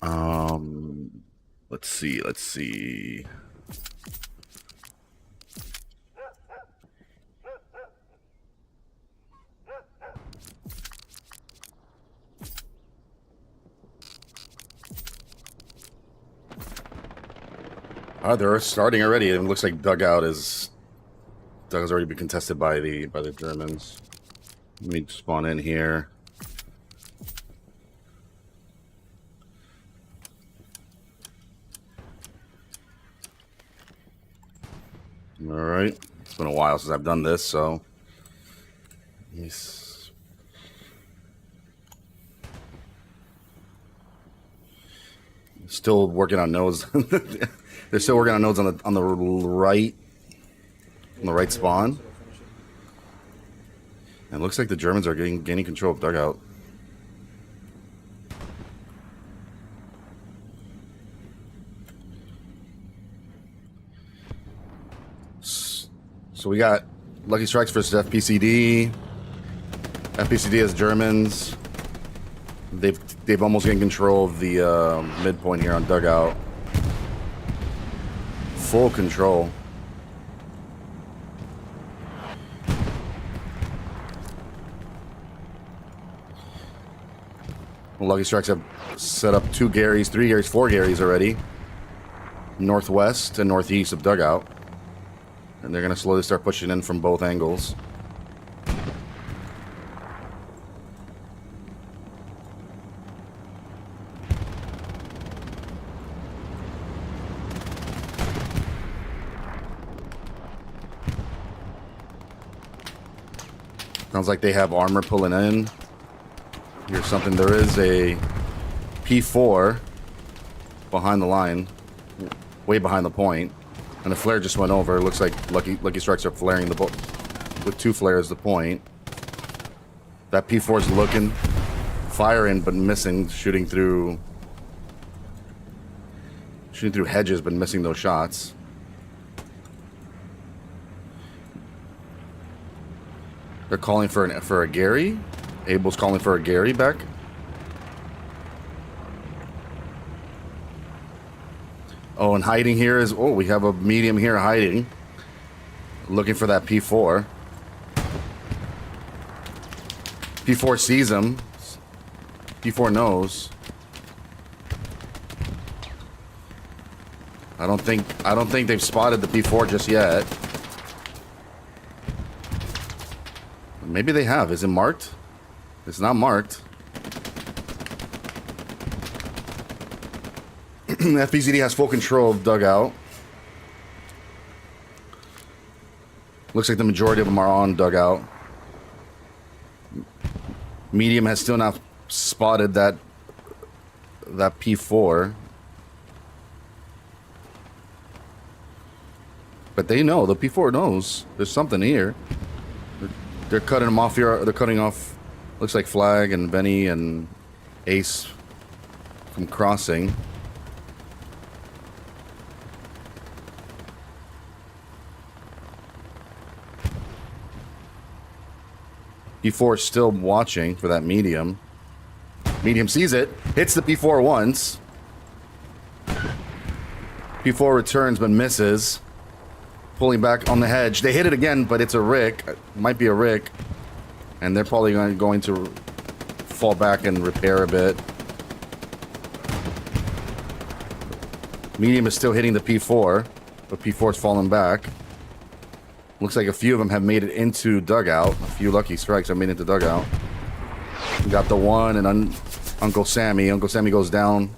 Let's see. Let's see. They're starting already. It looks like dugout's already been contested by the Germans. Let me spawn in here. All right. It's been a while since I've done this, so still working on nodes. They're still working on nodes on the right spawn. And it looks like the Germans are gaining control of dugout. So we got Lucky Strikes versus FPCD. FPCD has Germans. They've almost gained control of the midpoint here on dugout. Full control. Lucky Strikes have set up 2 Garys, 3 Garys, 4 Garys already. Northwest and northeast of dugout. And they're going to slowly start pushing in from both angles. Sounds like they have armor pulling in. Here's something. There is a P4 behind the line, way behind the point, and a flare just went over. It looks like Lucky Strikes are flaring the with 2 flares the point. That P4 is looking, firing but missing, shooting through hedges but missing those shots. They're calling for a Gary. Abel's calling for a Gary back. Oh, and hiding here is... Oh, we have a medium here hiding. Looking for that P4. P4 sees him. P4 knows. I don't think they've spotted the P4 just yet. Maybe they have. Is it marked? It's not marked. FPCD has full control of dugout. Looks like the majority of them are on dugout. Medium has still not spotted that P4. But they know. The P4 knows. There's something here. They're cutting them off here. They're cutting off... Looks like Flag and Benny and Ace from crossing. P4 is still watching for that medium. Medium sees it, hits the P4 once. P4 returns but misses. Pulling back on the hedge. They hit it again, but it's a Rick. It might be a Rick. And they're probably going to fall back and repair a bit. Medium is still hitting the P4, but P4 is falling back. Looks like a few of them have made it into dugout. A few Lucky Strikes have made it into dugout. We got the one and Uncle Sammy. Uncle Sammy goes down.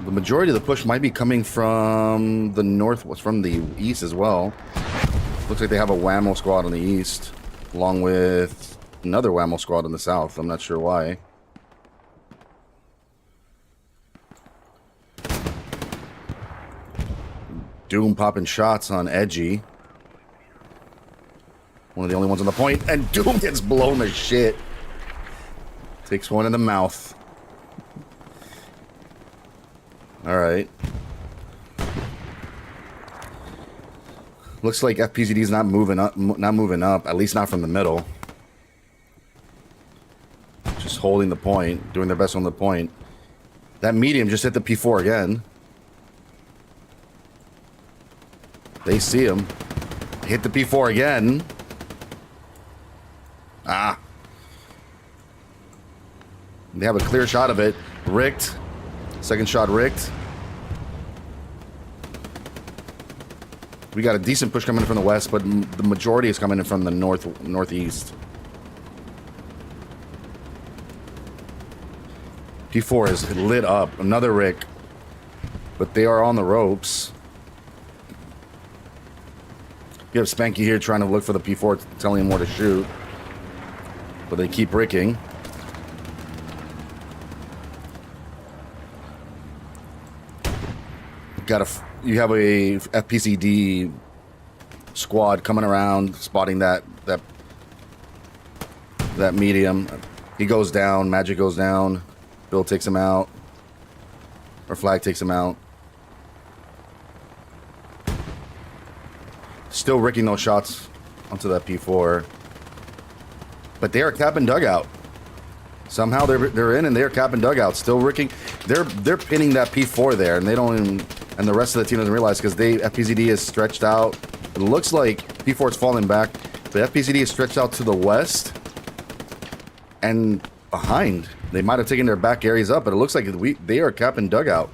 The majority of the push might be coming from the north, from the east as well. Looks like they have a Whammo squad on the east, along with another Whammo squad in the south. I'm not sure why. Doom popping shots on Edgy. One of the only ones on the point, and Doom gets blown to shit. Takes one in the mouth. All right. Looks like FPZD's not moving up. Not moving up. At least not from the middle. Just holding the point, doing their best on the point. That medium just hit the P4 again. They see him. Hit the P4 again. Ah. They have a clear shot of it. Ricked. Second shot ricked. We got a decent push coming in from the west, but the majority is coming in from the northeast. P4 is lit up. Another Rick. But they are on the ropes. You have Spanky here trying to look for the P4, telling him where to shoot. But they keep ricking. You have a FPCD squad coming around, spotting that medium. He goes down. Magic goes down. Bill takes him out. Or Flag takes him out. Still ricking those shots onto that P4. But they are capping dugout. Somehow they're in and they're capping dugout. Still ricking. They're pinning that P4 there, and they don't even. And the rest of the team doesn't realize because FPZD is stretched out. It looks like P4 is falling back. The FPZD is stretched out to the west and behind. They might have taken their back areas up, but it looks like they are capping dugout.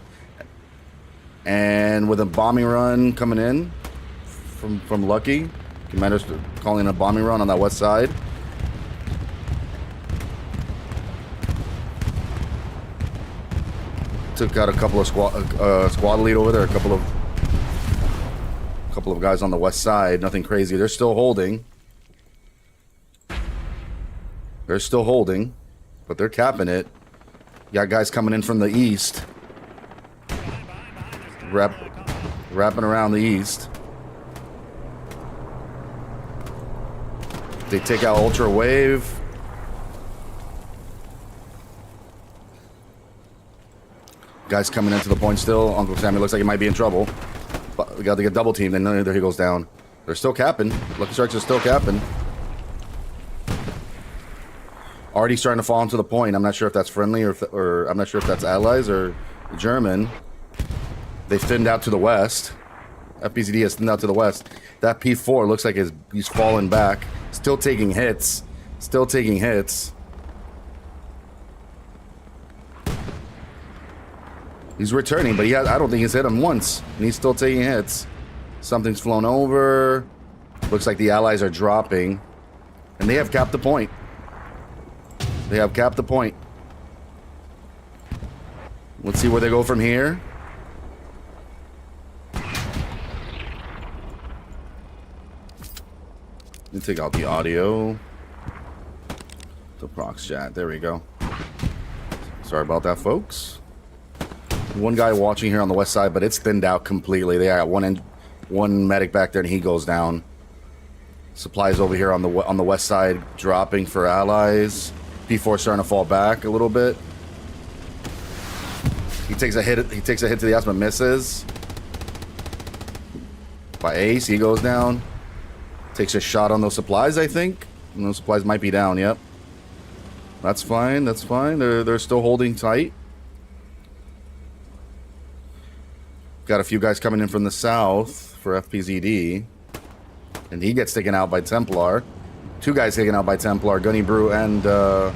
And with a bombing run coming in from Lucky, Commander's calling a bombing run on that west side. Took out a couple of squad lead over there. A couple of guys on the west side. Nothing crazy. They're still holding. They're still holding, but they're capping it. You got guys coming in from the east, wrapping around the east. They take out Ultra Wave. Guys coming into the point still. Uncle Sammy looks like he might be in trouble. But we got to get double teamed, and there he goes down. They're still capping. Lucky Strikes are still capping. Already starting to fall into the point. I'm not sure if that's friendly or I'm not sure if that's allies or German. They thinned out to the west. FPZD has thinned out to the west. That P4 looks like he's falling back. Still taking hits. Still taking hits. He's returning, but I don't think he's hit him once. And he's still taking hits. Something's flown over. Looks like the allies are dropping. And they have capped the point. They have capped the point. Let's see where they go from here. Let me take out the audio. The prox chat. There we go. Sorry about that, folks. One guy watching here on the west side, but it's thinned out completely. They got one medic back there, and he goes down. Supplies over here on the west side dropping for allies. P4 starting to fall back a little bit. He takes a hit. He takes a hit to the ass, but misses. By Ace, he goes down. Takes a shot on those supplies, I think. And those supplies might be down. Yep. That's fine. That's fine. They're still holding tight. Got a few guys coming in from the south for FPZD. And he gets taken out by Templar. Two guys taken out by Templar. Gunny Brew and... I'm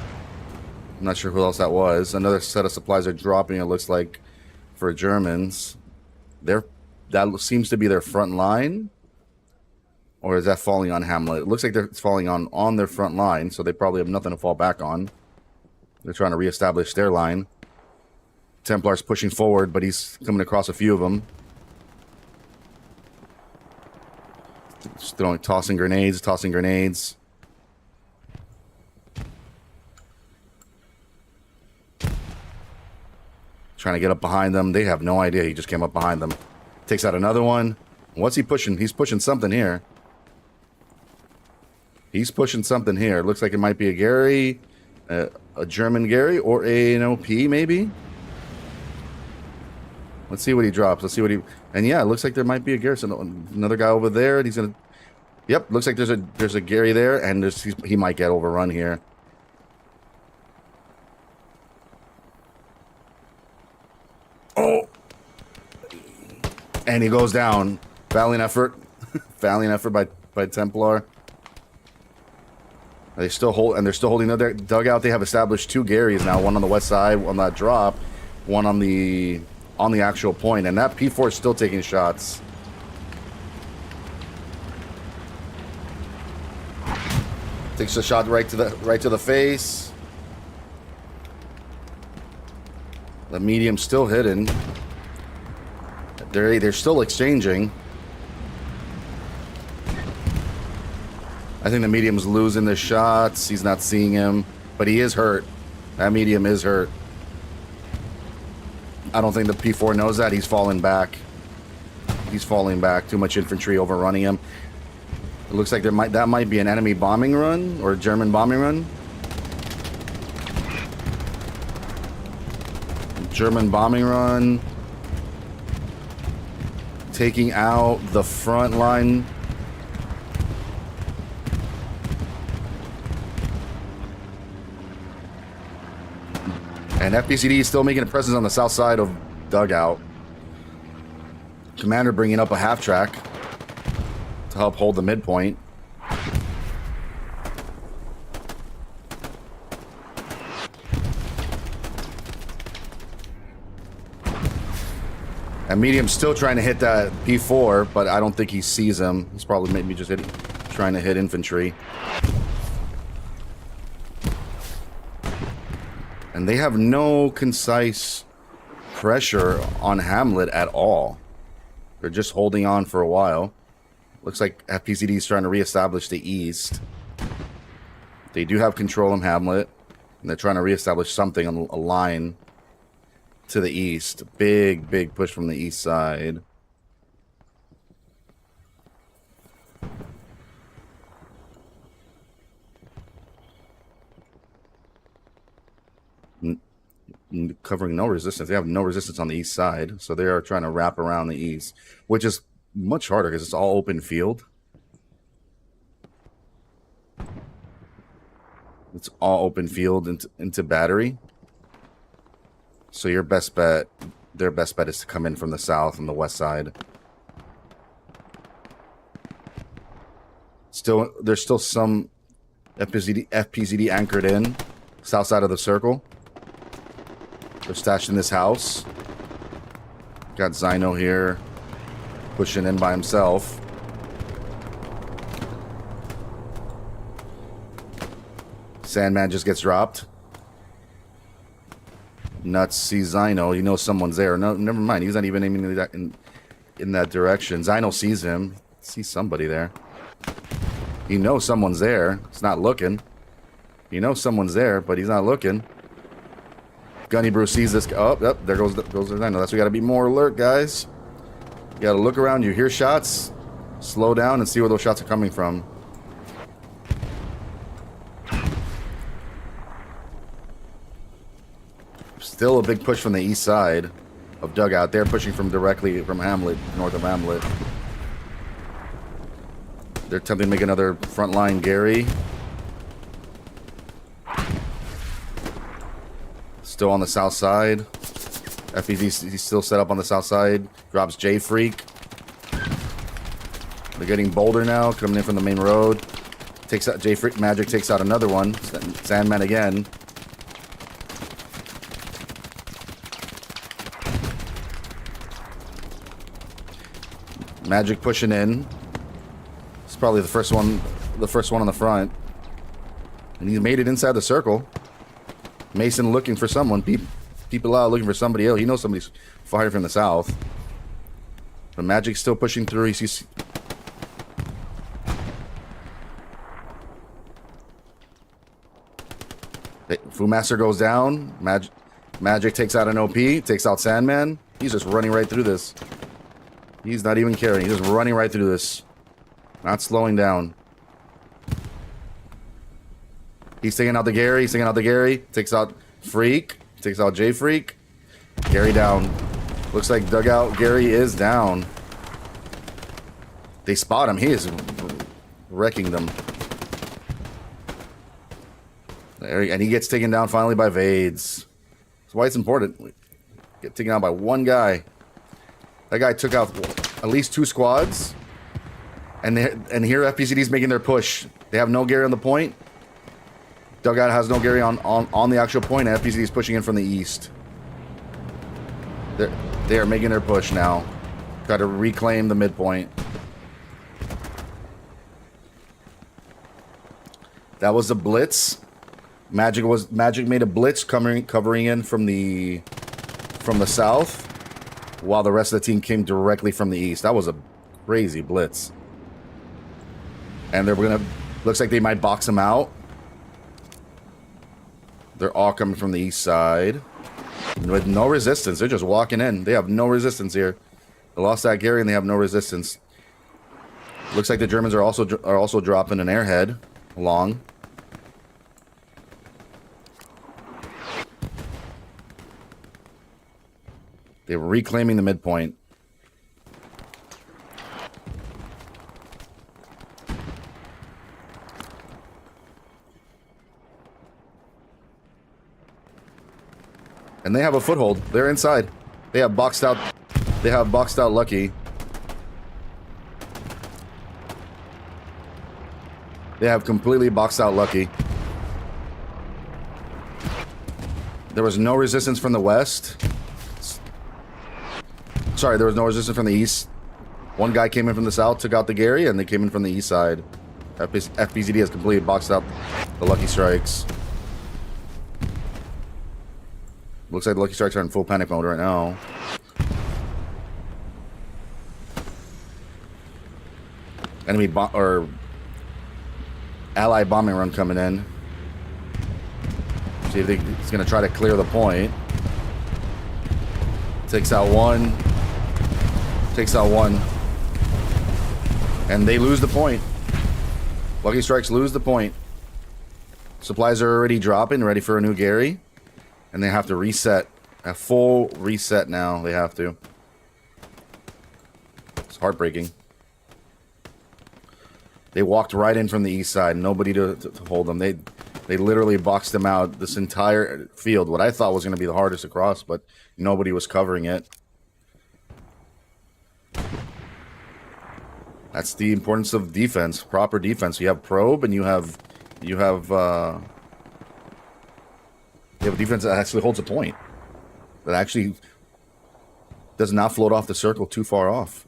not sure who else that was. Another set of supplies are dropping, it looks like, for Germans. That seems to be their front line. Or is that falling on Hamlet? It looks like it's falling on their front line, so they probably have nothing to fall back on. They're trying to reestablish their line. Templar's pushing forward, but he's coming across a few of them. Just tossing grenades. Trying to get up behind them. They have no idea he just came up behind them. Takes out another one. What's he pushing? He's pushing something here. He's pushing something here. It looks like it might be a Gary, a German Gary, or an OP maybe. Let's see what he drops. Let's see what he... And yeah, it looks like there might be a garrison. Another guy over there, and he's gonna... Yep, looks like there's a Gary there, and he might get overrun here. Oh! And he goes down. Valiant effort. Valiant effort by Templar. They're still holding their dugout. They have established 2 Garys now, one on the west side on that drop, one on the actual point, and that P4 is still taking shots. Takes a shot right to the face. The medium's still hidden. They're still exchanging. I think the medium's losing the shots. He's not seeing him, but he is hurt. That medium is hurt. I don't think the P4 knows that. He's falling back. He's falling back. Too much infantry overrunning him. It looks like that might be an enemy bombing run or a German bombing run. German bombing run. Taking out the front line. And FPCD is still making a presence on the south side of dugout. Commander bringing up a half track to help hold the midpoint. And medium's still trying to hit that P4, but I don't think he sees him. He's probably maybe just trying to hit infantry. And they have no concise pressure on Hamlet at all. They're just holding on for a while. Looks like FPCD is trying to reestablish the east. They do have control of Hamlet, and they're trying to reestablish something on a line to the east. Big push from the east side. Covering no resistance. They have no resistance on the east side, so they are trying to wrap around the east, which is much harder because it's all open field. It's all open field into battery. So your best bet, their best bet is to come in from the south and the west side. There's still some FPZD anchored in south side of the circle. They're stashed in this house. Got Zyno here pushing in by himself. Sandman just gets dropped. Nuts sees Zyno. He knows someone's there. No, never mind. He's not even aiming in that direction. Zyno sees him. Sees somebody there. He knows someone's there. He's not looking. He knows someone's there, but he's not looking. Gunny Brew sees this. Oh, yep, there goes the Zyno. That's why we got to be more alert, guys. You got to look around. You hear shots. Slow down and see where those shots are coming from. Still a big push from the east side of dugout. They're pushing directly from Hamlet, north of Hamlet. They're attempting to make another frontline Gary. Still on the south side. FPV he's still set up on the south side. Drops J Freak. They're getting bolder now, coming in from the main road. Takes out J Freak. Magic takes out another one. Sandman again. Magic pushing in. It's probably the first one on the front. And he's made it inside the circle. Mason looking for someone. People out looking for somebody else. He knows somebody's firing from the south. But Magic's still pushing through. He sees... Fu Master goes down. Magic takes out an OP. Takes out Sandman. He's just running right through this. He's not even caring. He's just running right through this. Not slowing down. He's taking out the Gary. He's taking out the Gary. Takes out Freak. Takes out J Freak. Gary down. Looks like dugout Gary is down. They spot him. He is wrecking them. And he gets taken down finally by Vades. That's why it's important. Get taken out by one guy. That guy took out at least 2 squads. And here FPCD's making their push. They have no Gary on the point. Dugout has no Gary on the actual point. And FPCD's pushing in from the east. They are making their push now. Got to reclaim the midpoint. That was a blitz. Magic made a blitz covering in from the south, while the rest of the team came directly from the east. That was a crazy blitz. And they're gonna, looks like they might box them out. They're all coming from the east side with no resistance. They're just walking in. They have no resistance here. They lost that Gary and they have no resistance. Looks like the Germans are also dropping an airhead along. They're reclaiming the midpoint. And they have a foothold. They're inside. They have boxed out Lucky. They have completely boxed out Lucky. There was no resistance from the west. Sorry, there was no resistance from the east. One guy came in from the south, took out the Gary, and they came in from the east side. FPCD has completely boxed out the Lucky Strikes. Looks like the Lucky Strikes are in full panic mode right now. Enemy or ally bombing run coming in. See if he's going to try to clear the point. Takes out one. Takes out one. And they lose the point. Lucky Strikes lose the point. Supplies are already dropping, ready for a new Gary. And they have to reset. A full reset now. They have to. It's heartbreaking. They walked right in from the east side. Nobody to hold them. They literally boxed them out. This entire field. What I thought was going to be the hardest across, but nobody was covering it. That's the importance of defense. Proper defense. You have probe and you have a defense that actually holds a point. That actually does not float off the circle too far off.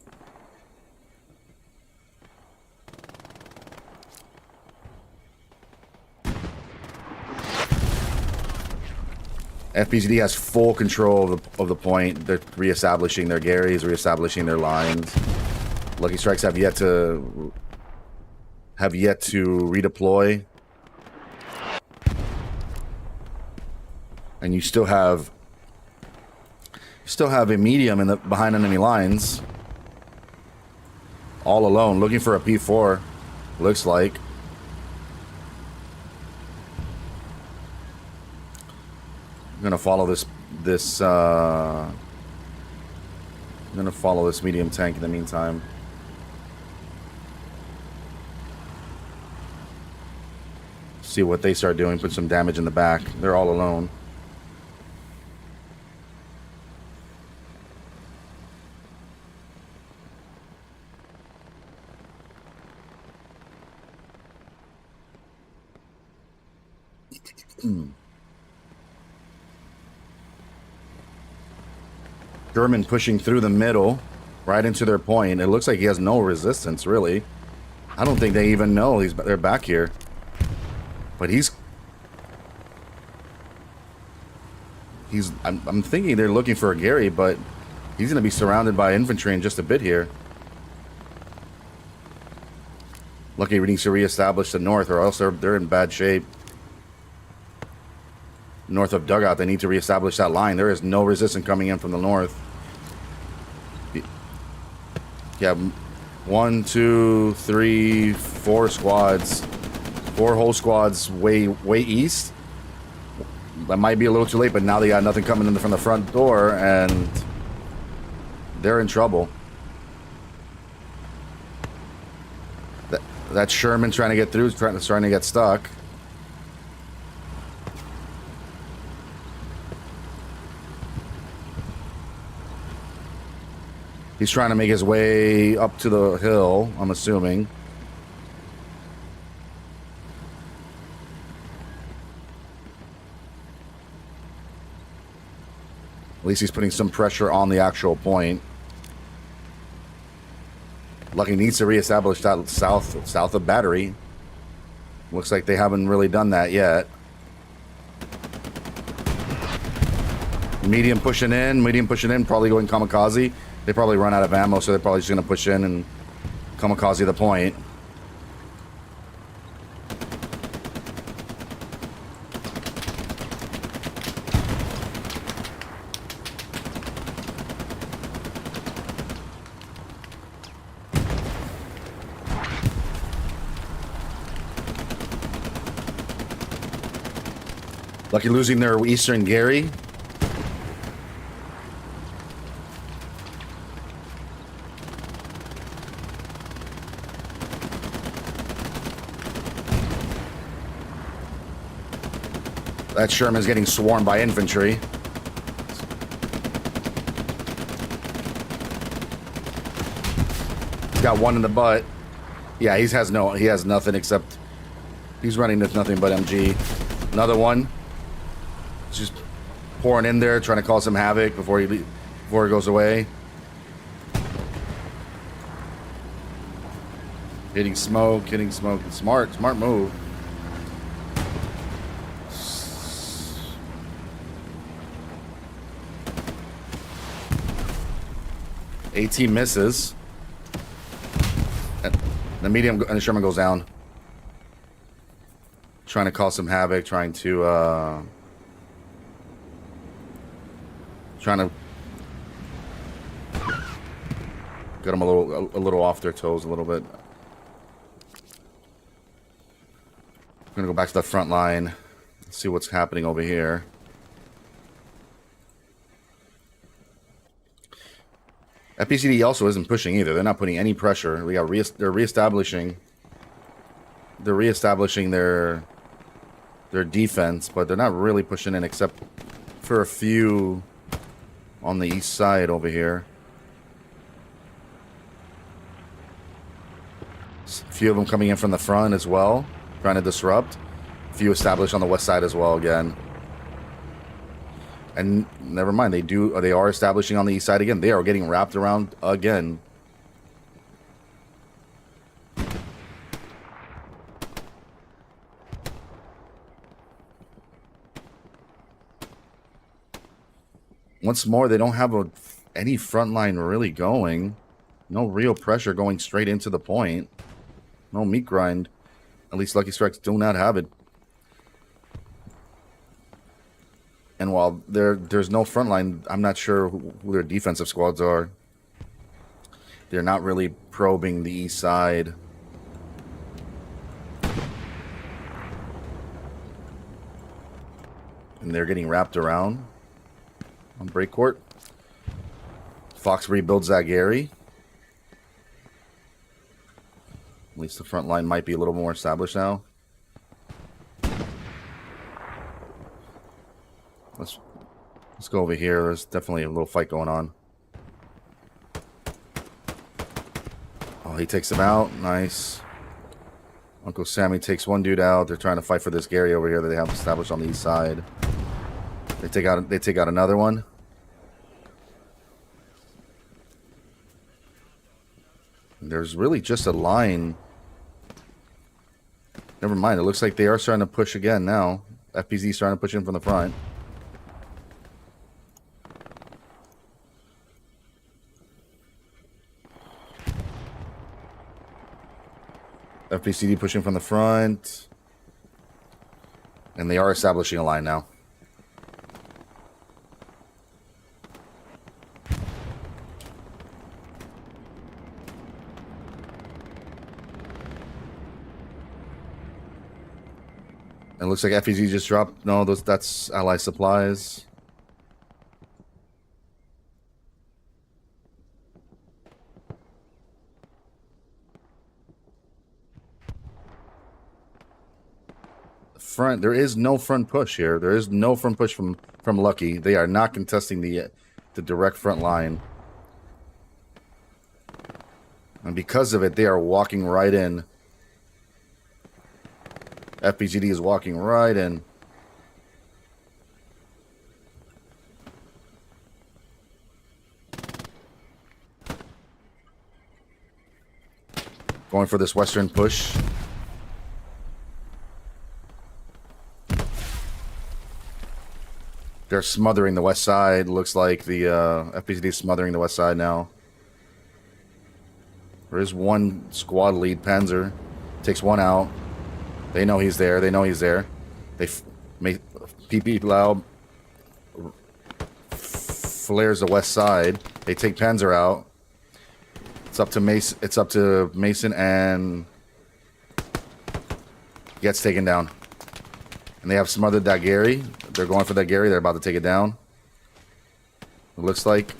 FPCD has full control of the point. They're reestablishing their Garys, reestablishing their lines. Lucky Strikes have yet to redeploy. And you still have a medium behind enemy lines. All alone, looking for a P4, looks like. I'm gonna follow this medium tank in the meantime. See what they start doing, put some damage in the back. They're all alone. German pushing through the middle, right into their point. It looks like he has no resistance, really. I don't think they even know they're back here. But I'm thinking they're looking for a Gary, but he's going to be surrounded by infantry in just a bit here. Lucky needs to reestablish the north, or else they're in bad shape. North of Dugout, they need to reestablish that line. There is no resistance coming in from the north. Yeah, 1, 2, 3, 4 squads. 4 whole squads way east. That might be a little too late, but now they got nothing coming in from the front door, and They're in trouble. That Sherman trying to get through, starting to get stuck. He's trying to make his way up to the hill, I'm assuming. At least he's putting some pressure on the actual point. Lucky needs to reestablish that south of Battery. Looks like they haven't really done that yet. Medium pushing in, probably going kamikaze. They probably run out of ammo, so they're probably just going to push in and kamikaze the point. Lucky losing their Eastern Gary. That Sherman's getting swarmed by infantry. He's got one in the butt. Yeah, he has nothing except he's running with nothing but MG. Another one. Just pouring in there, trying to cause some havoc before he goes away. Hitting smoke. Smart move. AT misses. The medium and the Sherman goes down. Trying to cause some havoc, trying to get them a little off their toes a little bit. I'm gonna go back to the front line, see what's happening over here. FPCD also isn't pushing either. They're not putting any pressure. They're reestablishing their defense, but they're not really pushing in except for a few on the east side over here. A few of them coming in from the front as well, trying to disrupt. A few established on the west side as well again. And never mind, they are establishing on the east side again. They are getting wrapped around again. Once more, they don't have any front line really going. No real pressure going straight into the point. No meat grind. At least Lucky Strikes do not have it. And while there's no front line, I'm not sure who their defensive squads are. They're not really probing the east side. And they're getting wrapped around on breakcourt. Fox rebuilds that Gary. At least the front line might be a little more established now. Let's go over here. There's definitely a little fight going on. Oh, he takes him out. Nice. Uncle Sammy takes one dude out. They're trying to fight for this Gary over here that they have established on the east side. They take out another one. There's really just a line. Never mind. It looks like they are starting to push again now. FPZ is starting to push in from the front. FPCD pushing from the front. And they are establishing a line now. It looks like FEZ just dropped. No, that's Ally supplies. front. There is no front push here. There is no front push from Lucky. They are not contesting the direct front line. And because of it, they are walking right in. FPGD is walking right in. Going for this western push. They're smothering the west side. Looks like the FPGD is smothering the west side now. There is one squad lead, Panzer. Takes one out. They know he's there. They know he's there. They make PP loud. Flares the west side. They take Panzer out. It's up to Mason. It's up to Mason and gets taken down. And they have smothered that Gary. They're going for that Gary. They're about to take it down. It looks like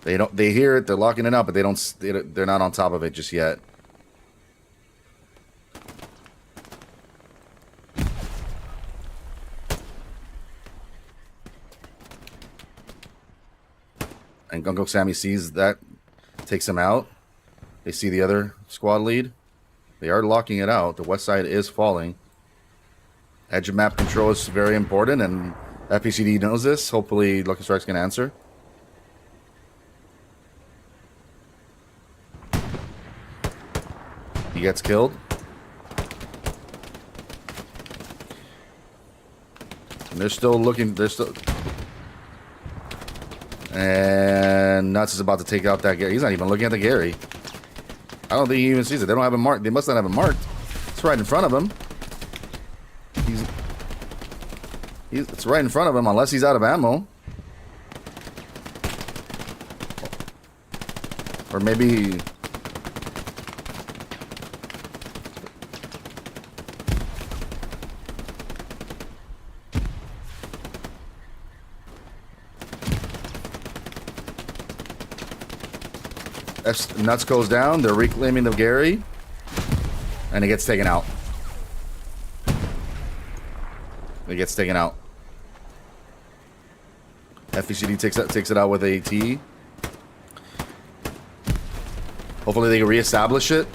they don't. They hear it. They're locking it up, but they don't. They're not on top of it just yet. And Gunko Sammy sees that, takes him out. They see the other squad lead. They are locking it out. The west side is falling. Edge of map control is very important, and FPCD knows this. Hopefully, Lucky Strike's can answer. He gets killed. And they're still looking. They're still. And Nuts is about to take out that Gary. He's not even looking at the Gary. I don't think he even sees it. They don't have him marked. They must not have him marked. It's right in front of him. It's right in front of him, unless he's out of ammo. Or maybe... Nuts goes down. They're reclaiming the Gary. And it gets taken out. It gets taken out. FECD takes it out with a T. Hopefully they can reestablish it.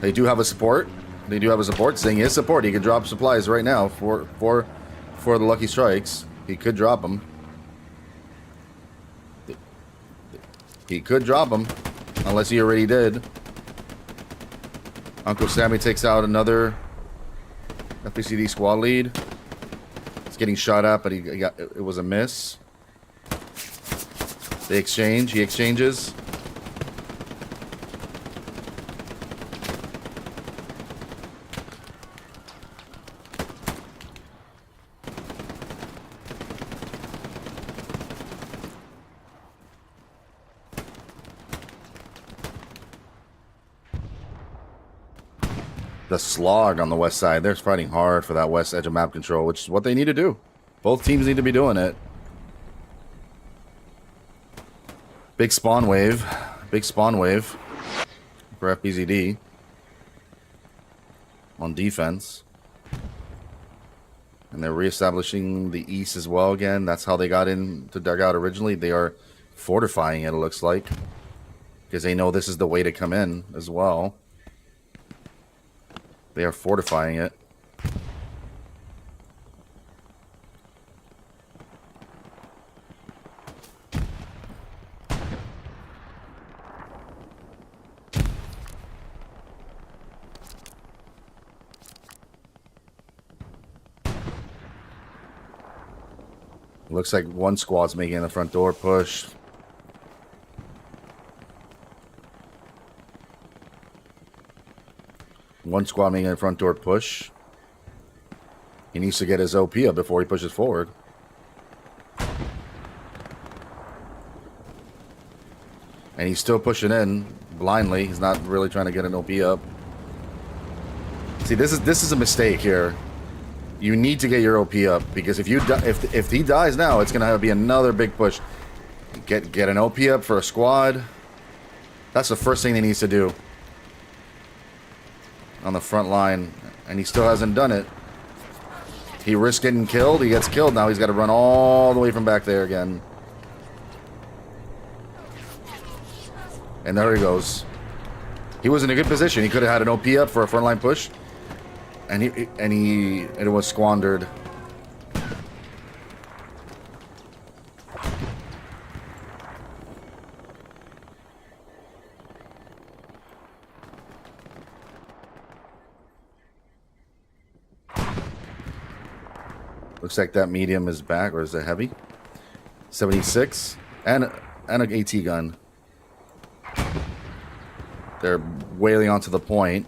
They do have a support. They do have a support. Saying his support. He can drop supplies right now for the Lucky Strikes. He could drop them. He could drop them. Unless he already did. Uncle Sammy takes out another FPCD squad lead. He's getting shot at, but it was a miss. They exchange. He exchanges. The slog on the west side. They're fighting hard for that west edge of map control, which is what they need to do. Both teams need to be doing it. Big spawn wave. Big spawn wave for FPZD on defense. And they're reestablishing the east as well again. That's how they got into dugout originally. They are fortifying it looks like. Because they know this is the way to come in as well. They are fortifying it. Looks like one squad's making the front door push. One squad making a front door push. He needs to get his OP up before he pushes forward. And he's still pushing in blindly. He's not really trying to get an OP up. See, this is a mistake here. You need to get your OP up because if he dies now, it's gonna be another big push. Get an OP up for a squad. That's the first thing he needs to do. On the front line, and he still hasn't done it. He risked getting killed. He gets killed. Now he's got to run all the way from back there again. And there he goes. He was in a good position. He could have had an OP up for a frontline push, and it was squandered. Looks like that medium is back, or is it heavy? 76 and an AT gun. They're wailing onto the point.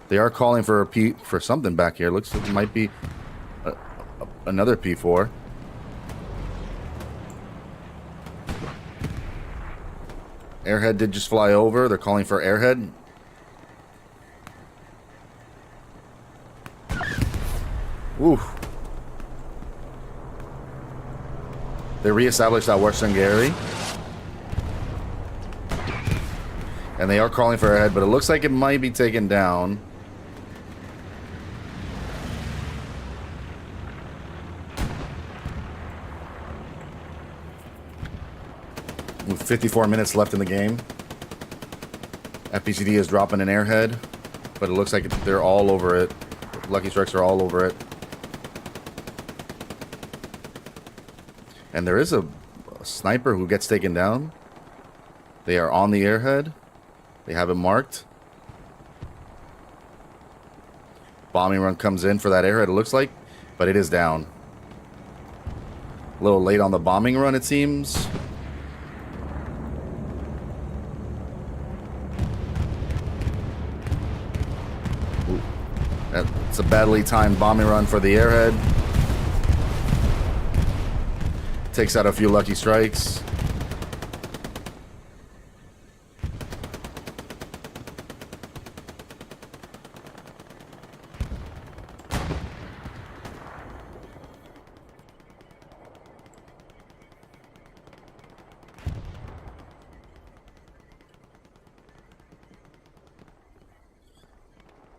They are calling for for something back here. Looks like it might be another P4. Airhead did just fly over. They're calling for airhead. Ooh. They reestablished that Western Gary. And they are calling for airhead, but it looks like it might be taken down. With 54 minutes left in the game. FPCD is dropping an airhead, but it looks like they're all over it. Lucky Strikes are all over it. And there is a sniper who gets taken down. They are on the airhead. They have it marked. Bombing run comes in for that airhead, it looks like, but it is down. A little late on the bombing run, it seems. Ooh. That's a badly timed bombing run for the airhead. Takes out a few Lucky Strikes.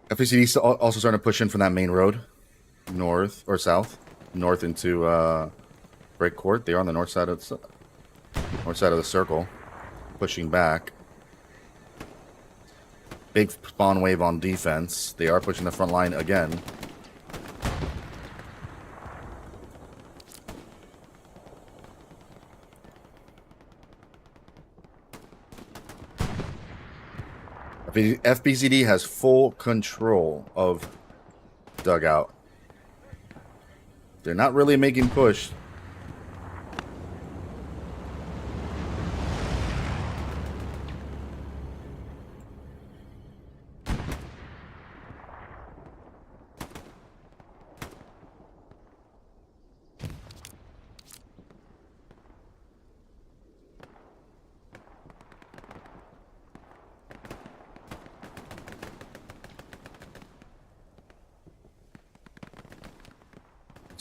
FACD also starting to push in from that main road, north or south, north into Break Court. They are on the north side of the circle, pushing back. Big spawn wave on defense. They are pushing the front line again. FBCD has full control of dugout. They're not really making push.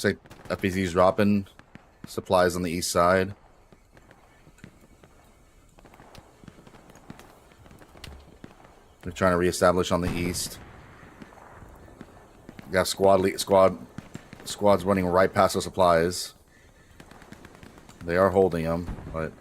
Looks like FPZ's dropping supplies on the east side. They're trying to reestablish on the east. Got squads running right past the supplies. They are holding them, but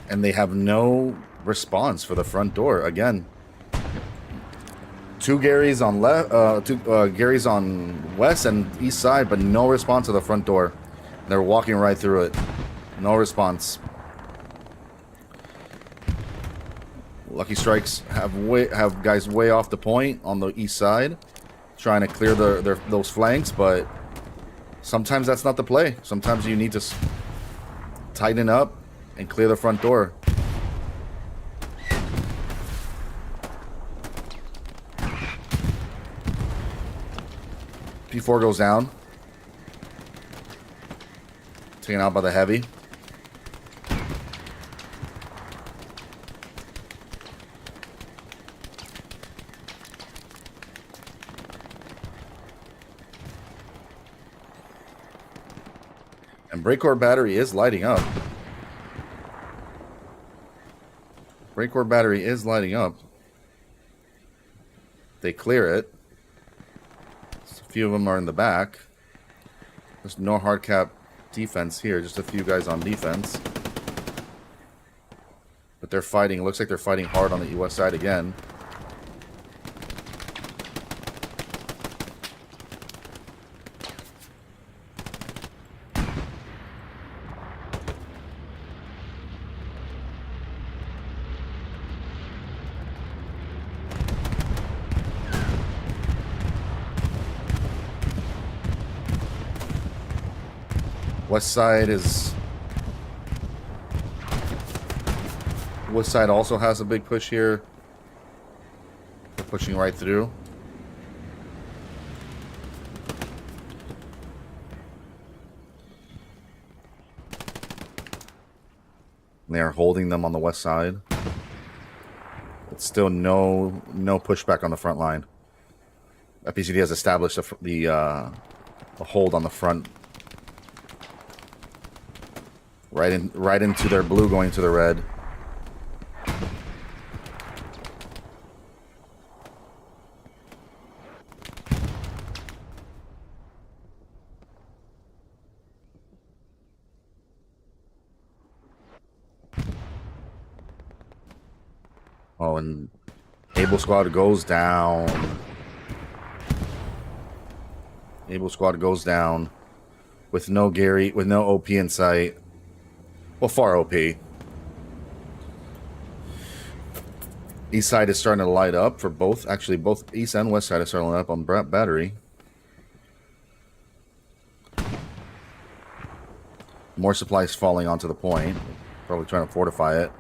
and they have no response for the front door again. Two Garys on left, two Garys on west and east side, but no response to the front door. They're walking right through it. No response. Lucky Strikes have guys way off the point on the east side, trying to clear those flanks, but sometimes that's not the play. Sometimes you need to tighten up and clear the front door. P4 goes down. Taken out by the heavy. And Breakcore Battery is lighting up. Breakcore Battery is lighting up. They clear it. A few of them are in the back. There's no hard cap defense here. Just a few guys on defense. But they're fighting. It looks like they're fighting hard on the west side again. West side also has a big push here. They're pushing right through. They are holding them on the west side. It's still no pushback on the front line. FPCD has established a hold on the front. Right into their blue, going to the red. Oh, and Able Squad goes down. Able Squad goes down with no Gary, with no OP in sight. Well, far OP. East side is starting to light up for both. Actually, both east and west side are starting to light up on battery. More supplies falling onto the point. Probably trying to fortify it.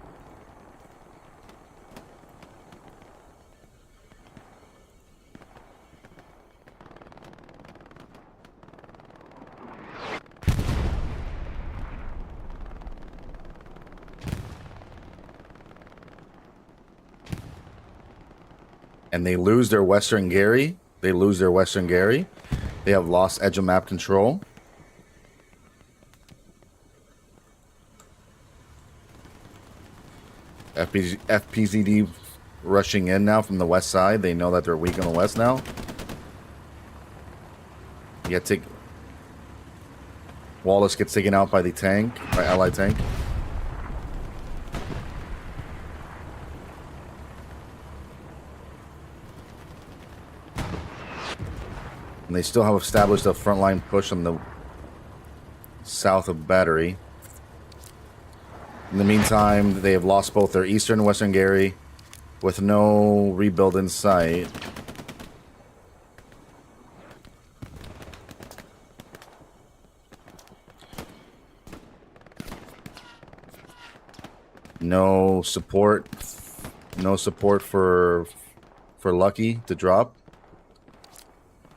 And they lose their Western Gary. They have lost edge of map control. FPZD rushing in now from the west side. They know that they're weak on the west now. Yeah, Wallace gets taken out by the tank, by allied tank. And they still have established a frontline push on the south of Battery. In the meantime, they have lost both their eastern and western Gary with no rebuild in sight. No support for Lucky to drop.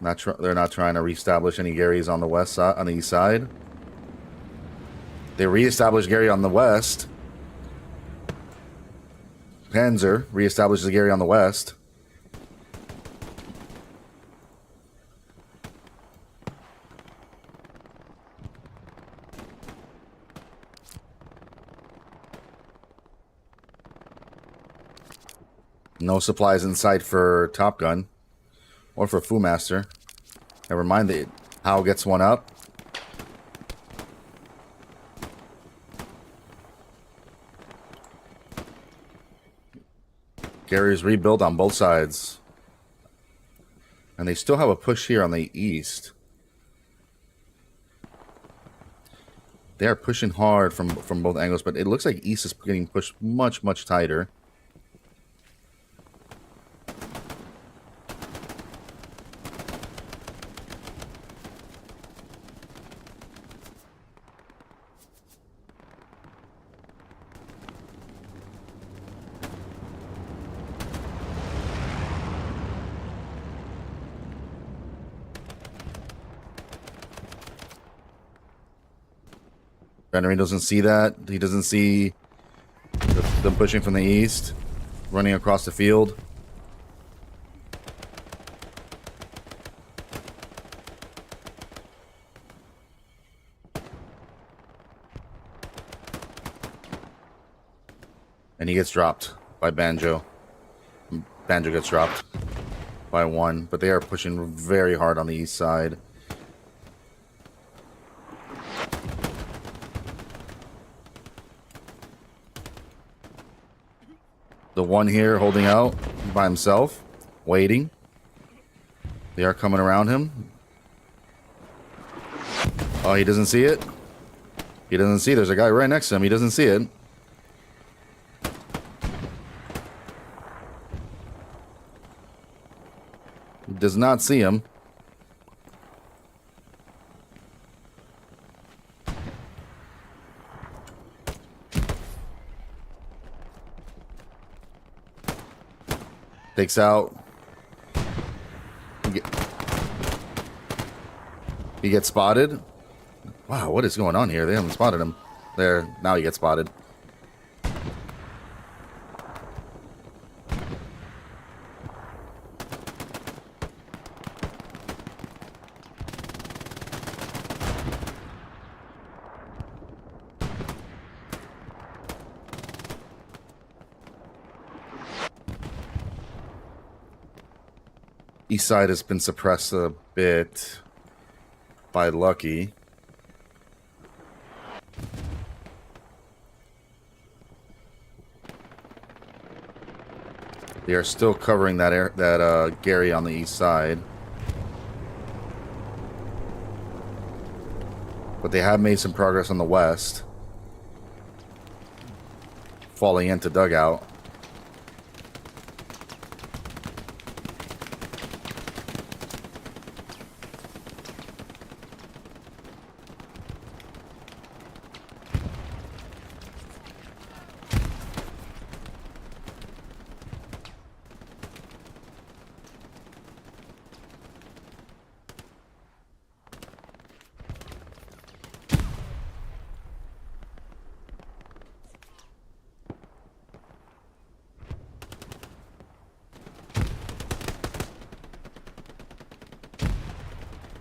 They're not trying to reestablish any Garys on the west side, on the east side. They reestablished Gary on the west. Panzer reestablishes Gary on the west. No supplies in sight for Top Gun. Or for Fu Master. Never mind that Hao gets one up. Gary's rebuilt on both sides. And they still have a push here on the east. They are pushing hard from both angles, but it looks like east is getting pushed much, much tighter. Rennery doesn't see that. He doesn't see them pushing from the east, running across the field. And he gets dropped by Banjo. Banjo gets dropped by 1, but they are pushing very hard on the east side. The one here holding out by himself, waiting. They are coming around him. Oh, he doesn't see it. He doesn't see. There's a guy right next to him. He doesn't see it. He does not see him. Takes out. He gets spotted. Wow, what is going on here? They haven't spotted him. There, now he gets spotted. East side has been suppressed a bit by Lucky. They are still covering that Gary on the east side. But they have made some progress on the west. Falling into dugout.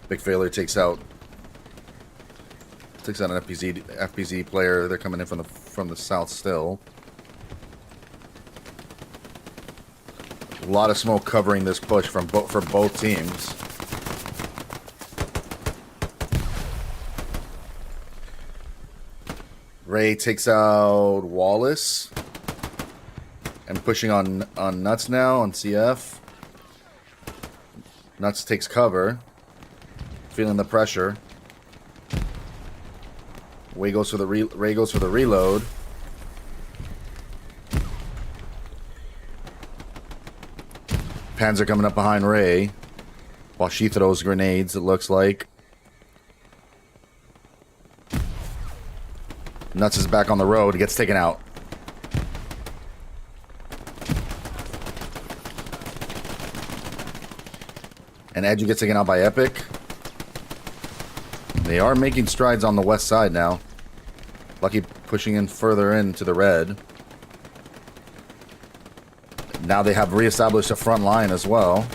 Big failure takes out an FPZ player. They're coming in from the south still. A lot of smoke covering this push for both teams. Ray takes out Wallace and pushing on Nuts now on CF. Nuts takes cover. Feeling the pressure. Ray goes for the reload. Panzer coming up behind Ray while she throws grenades, it looks like. Nuts is back on the road. He gets taken out. And Edu gets taken out by Epic. They are making strides on the west side now. Lucky pushing in further into the red. Now they have reestablished a front line as well.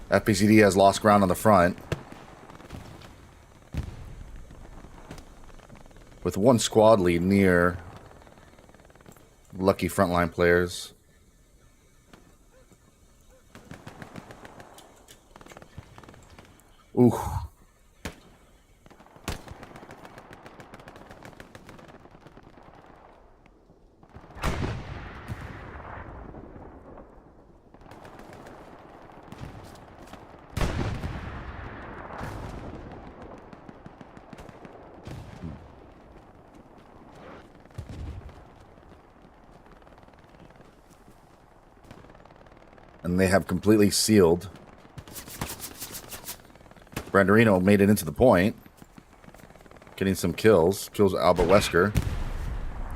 FPCD has lost ground on the front. With one squad lead near Lucky frontline players. Ooh. And they have completely sealed. Branderino made it into the point. Getting some kills. Kills Albert Wesker.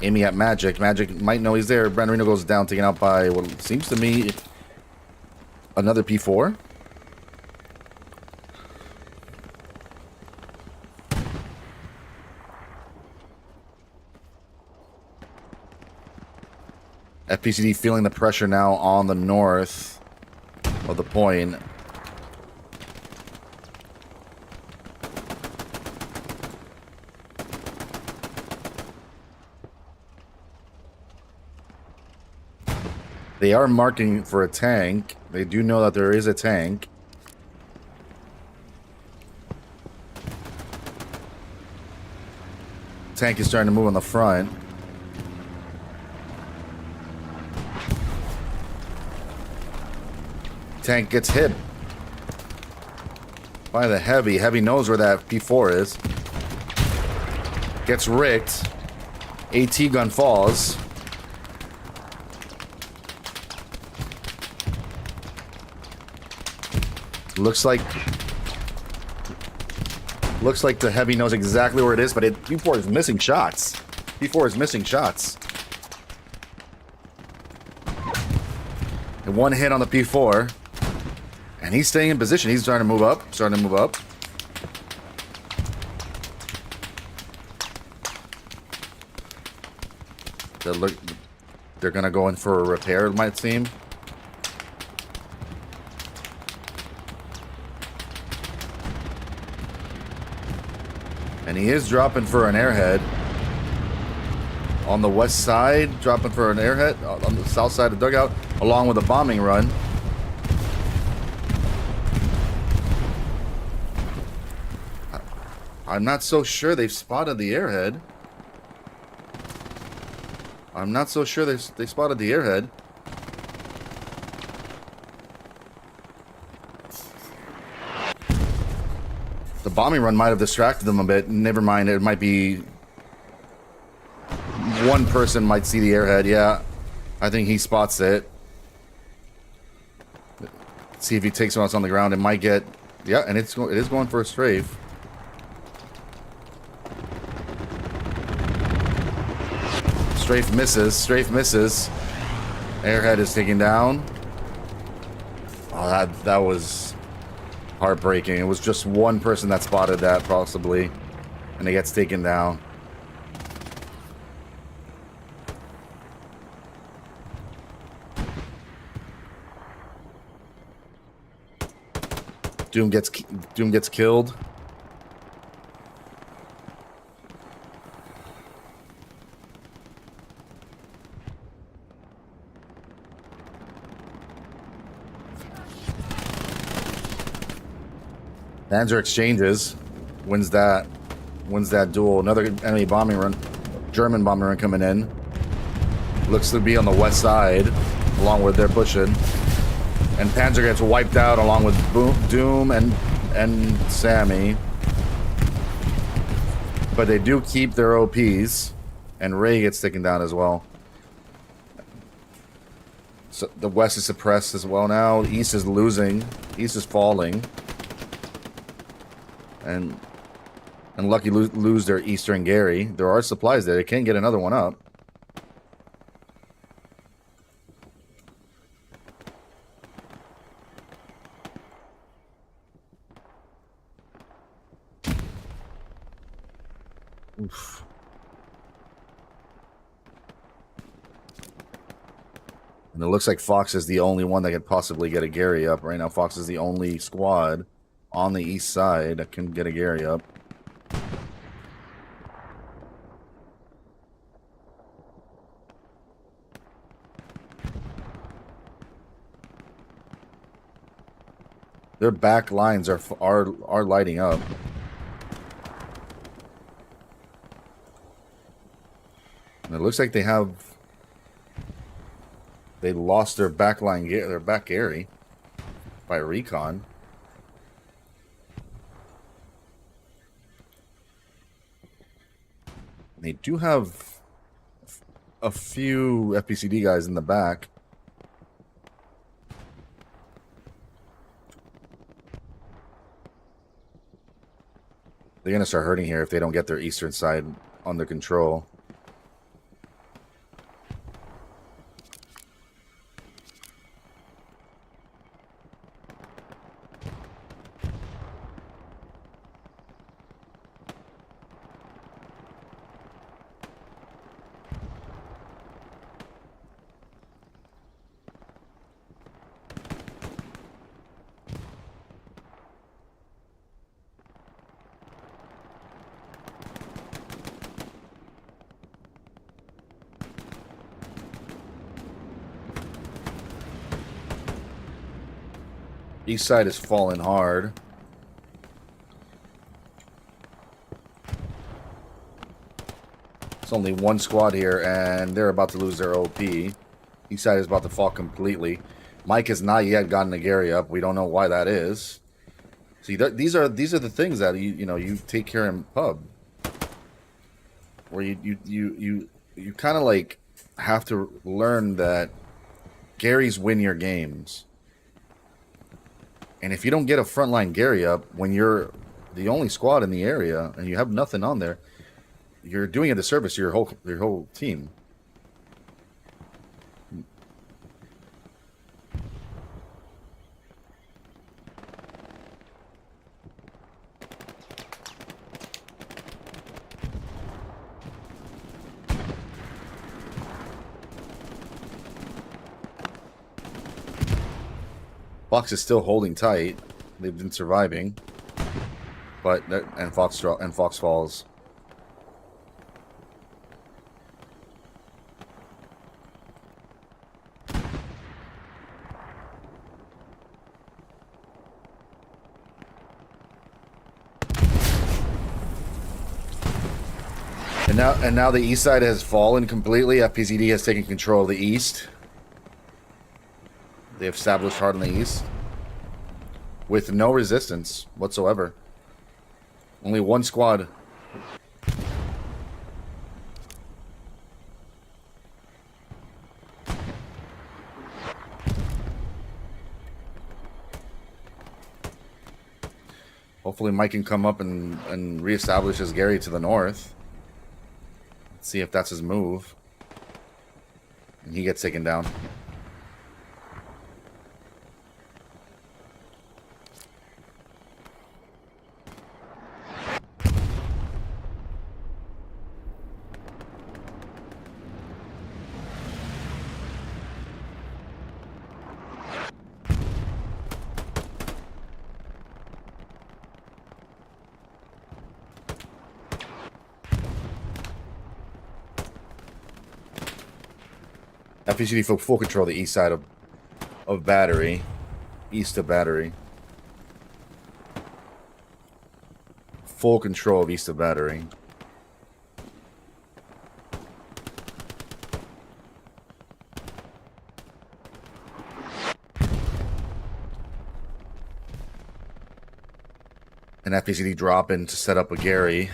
Aiming at Magic. Magic might know he's there. Branderino goes down, taken out by what seems to me another P4. FPCD feeling the pressure now on the north of the point. They are marking for a tank. They do know that there is a tank. Tank is starting to move on the front. Tank gets hit by the heavy. Heavy knows where that P4 is. Gets ricked. AT gun falls. Looks like the heavy knows exactly where it is, but P4 is missing shots. P4 is missing shots. And one hit on the P4. And he's staying in position. He's trying to move up. Starting to move up. They're gonna go in for a repair, it might seem. And he is dropping for an airhead. On the west side, dropping for an airhead. On the south side of the dugout, along with a bombing run. I'm not so sure they've spotted the airhead. I'm not so sure they spotted the airhead. The bombing run might have distracted them a bit. Never mind, it might be... One person might see the airhead, yeah. I think he spots it. See if he takes one on the ground. It might get... Yeah, and it is going for a strafe. Strafe misses. Strafe misses. Airhead is taken down. Oh, that was heartbreaking. It was just one person that spotted that, possibly. And it gets taken down. Doom gets killed. Panzer exchanges, wins that duel. Another enemy bombing run, German bombing run coming in. Looks to be on the west side, along with their pushing. And Panzer gets wiped out along with Doom and Sammy. But they do keep their OPs, and Ray gets taken down as well. So the west is suppressed as well now. East is losing. East is falling. And Lucky lose their Eastern Gary. There are supplies there. They can get another one up. Oof. And it looks like Fox is the only one that could possibly get a Gary up right now. Fox is the only squad on the east side that can get a Gary up. Their back lines are lighting up. And it looks like they lost their back line, their back Gary by recon. They do have a few FPCD guys in the back. They're going to start hurting here if they don't get their eastern side under control. East side is falling hard. It's only one squad here, and they're about to lose their OP. East side is about to fall completely. Mike has not yet gotten a Gary up. We don't know why that is. See, these are the things that you take care in pub, where you kind of like have to learn that Garys win your games. And if you don't get a frontline Gary up when you're the only squad in the area and you have nothing on there, you're doing a disservice to your whole team. Fox is still holding tight. They've been surviving, but Fox falls. And now the east side has fallen completely. FPCD has taken control of the east. They have established hard in the east with no resistance whatsoever. Only one squad. Hopefully Mike can come up and reestablish his Gary to the north. Let's see if that's his move. And he gets taken down. FPCD full control of the east side of Battery. East of Battery. Full control of east of Battery. And FPCD drop in to set up a Gary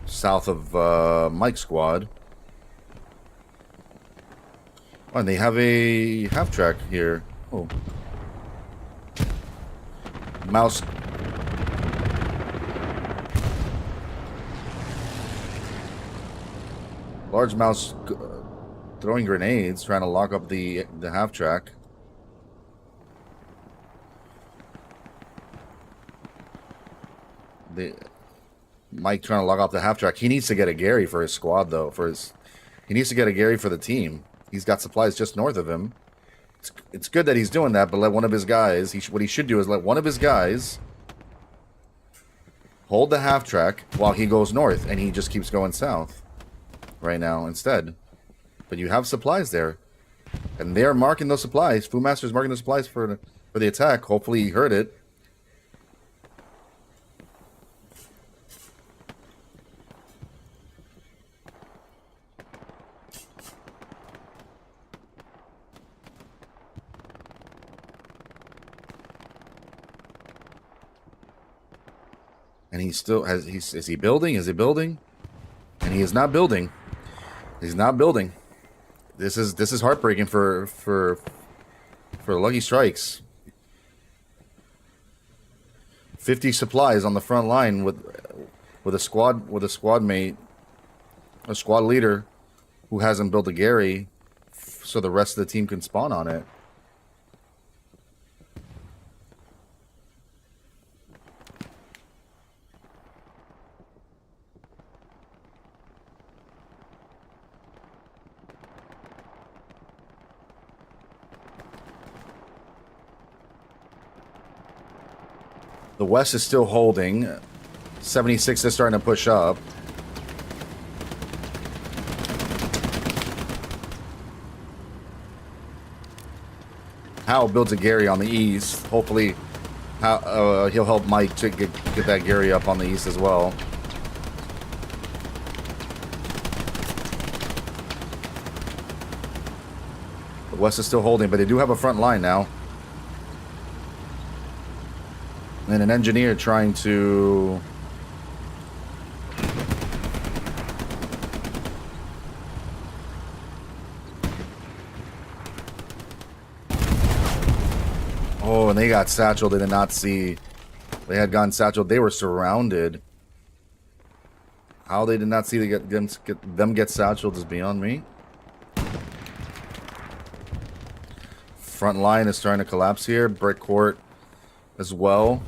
south of Mike's squad. Oh, and they have a half track here. Oh. Mouse. Large mouse throwing grenades, trying to lock up the half track. Mike trying to lock up the half track. He needs to get a Gary for his squad, though. He needs to get a Gary for the team. He's got supplies just north of him. It's good that he's doing that, but let one of his guys... what he should do is let one of his guys hold the half track while he goes north, and he just keeps going south right now instead. But you have supplies there, and they're marking those supplies. Fu Master's marking the supplies for the attack. Hopefully he heard it. And he still has. Is he building? Is he building? And he is not building. He's not building. This is heartbreaking for Lucky Strikes. 50 supplies on the front line with a squad mate, a squad leader who hasn't built a Gary, so the rest of the team can spawn on it. The West is still holding. 76 is starting to push up. Hal builds a Gary on the east. Hopefully, he'll help Mike to get that Gary up on the east as well. The west is still holding, but they do have a front line now. And an engineer trying to... Oh, and they got satchel. They did not see. They had gone satchel. They were surrounded. How they did not see them get satcheled is beyond me. Front line is starting to collapse here. Brick court as well.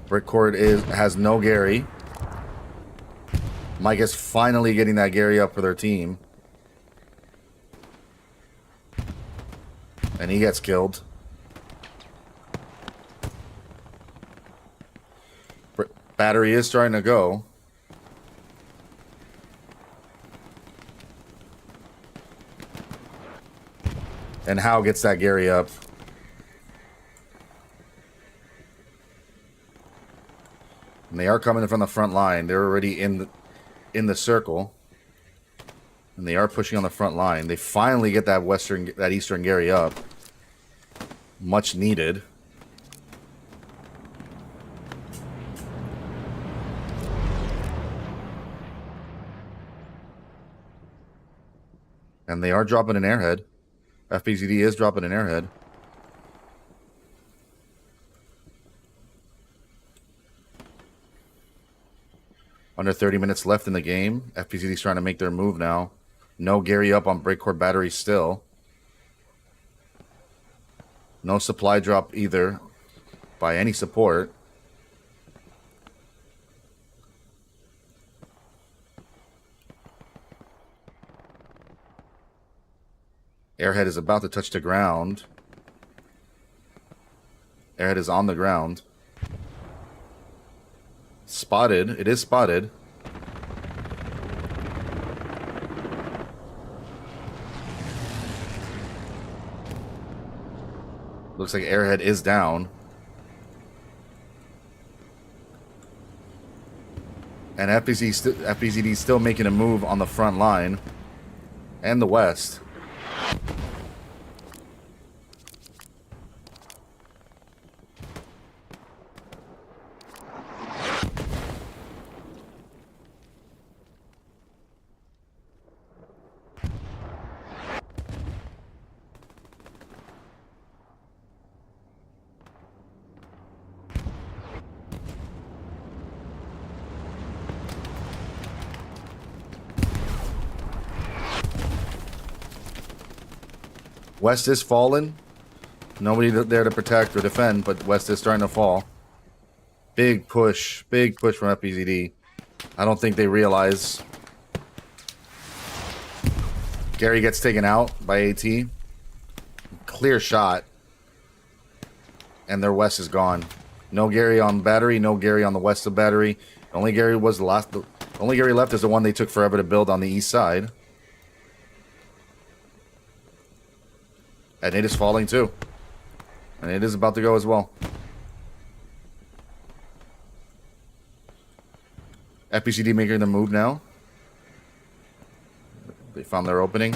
Brick court has no Gary. Mike is finally getting that Gary up for their team. And he gets killed. Battery is starting to go. And Howe gets that Gary up. And they are coming from the front line. They're already in the circle. And they are pushing on the front line. They finally get that eastern Gary up. Much needed. And they are dropping an airhead. FPZD is dropping an airhead. Under 30 minutes left in the game. FPZD's trying to make their move now. No Gary up on breakcore battery still. No supply drop either by any support. Airhead is about to touch the ground. Airhead is on the ground. Spotted. It is spotted. Looks like Airhead is down. And FPZD is still making a move on the front line. And the west. West is fallen. Nobody there to protect or defend, but West is starting to fall. Big push from FPZD. I don't think they realize. Gary gets taken out by AT. Clear shot. And their West is gone. No Gary on battery, no Gary on the west of battery. The only Gary was the last. The only Gary left is the one they took forever to build on the east side. And it is falling too. And it is about to go as well. FPCD making the move now. They found their opening.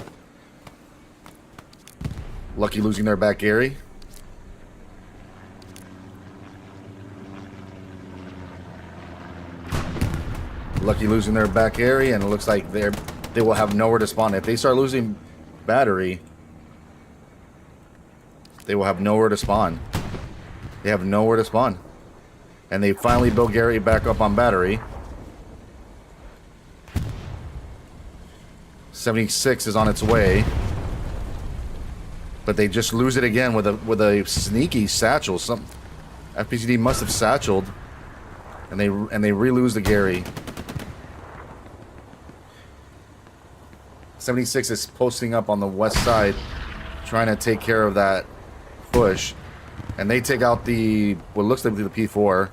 Lucky losing their back Gary. Lucky losing their back area, and it looks like they will have nowhere to spawn. If they start losing battery, they will have nowhere to spawn. They have nowhere to spawn. And they finally built Gary back up on battery. 76 is on its way. But they just lose it again with a sneaky satchel. Some FPCD must have satcheled. And they re-lose the Gary. 76 is posting up on the west side, trying to take care of that push, and they take out what looks like the P4.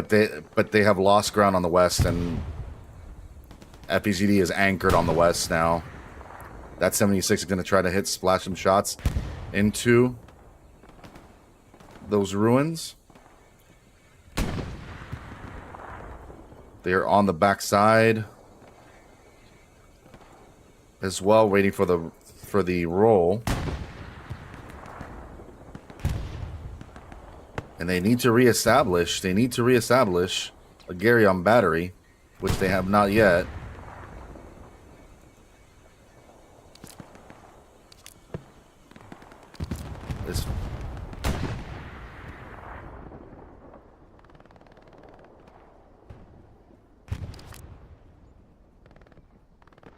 but they have lost ground on the west, and FPGD is anchored on the west now. That 76 is going to try to splash some shots into those ruins. They are on the backside as well, waiting for the roll. And they need to reestablish. They need to reestablish a Gary on battery, which they have not yet. This.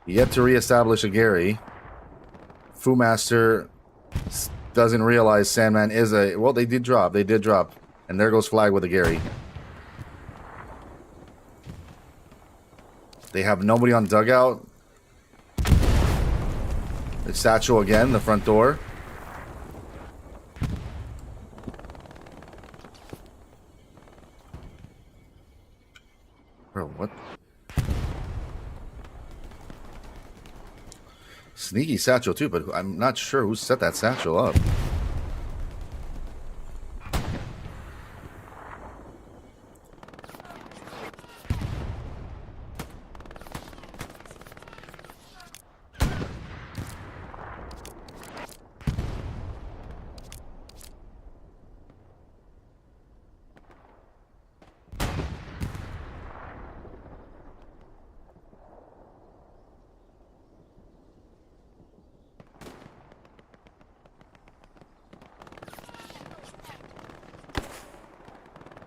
Yet to reestablish a Gary. Fu Master doesn't realize Sandman is a... Well, they did drop. They did drop. And there goes Flag with a Gary. They have nobody on dugout. It's Satchel again, the front door. Bro, what? Sneaky Satchel too, but I'm not sure who set that Satchel up.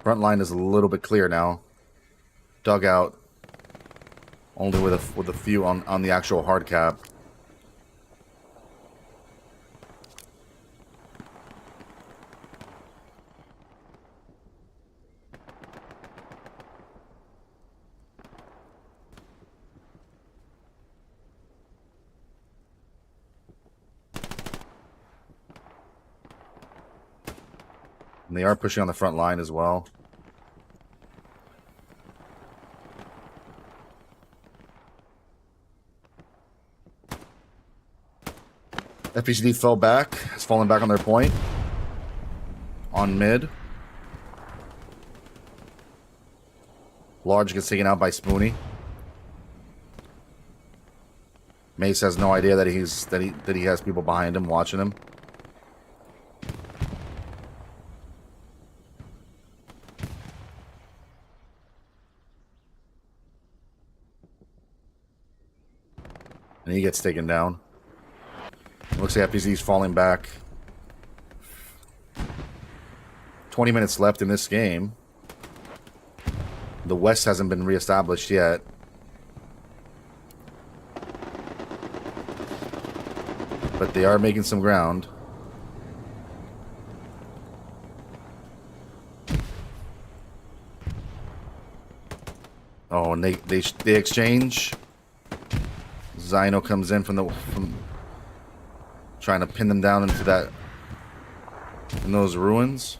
Front line is a little bit clear now. Dugout only with a few on the actual hard cap. And they are pushing on the front line as well. FPCD fell back. Has fallen back on their point. On mid. Large gets taken out by Spoonie. Mace has no idea that he has people behind him watching him. And he gets taken down. Looks like FPC's falling back. 20 minutes left in this game. The West hasn't been reestablished yet. But they are making some ground. Oh, and they exchange. Zyno comes in from trying to pin them down into in those ruins.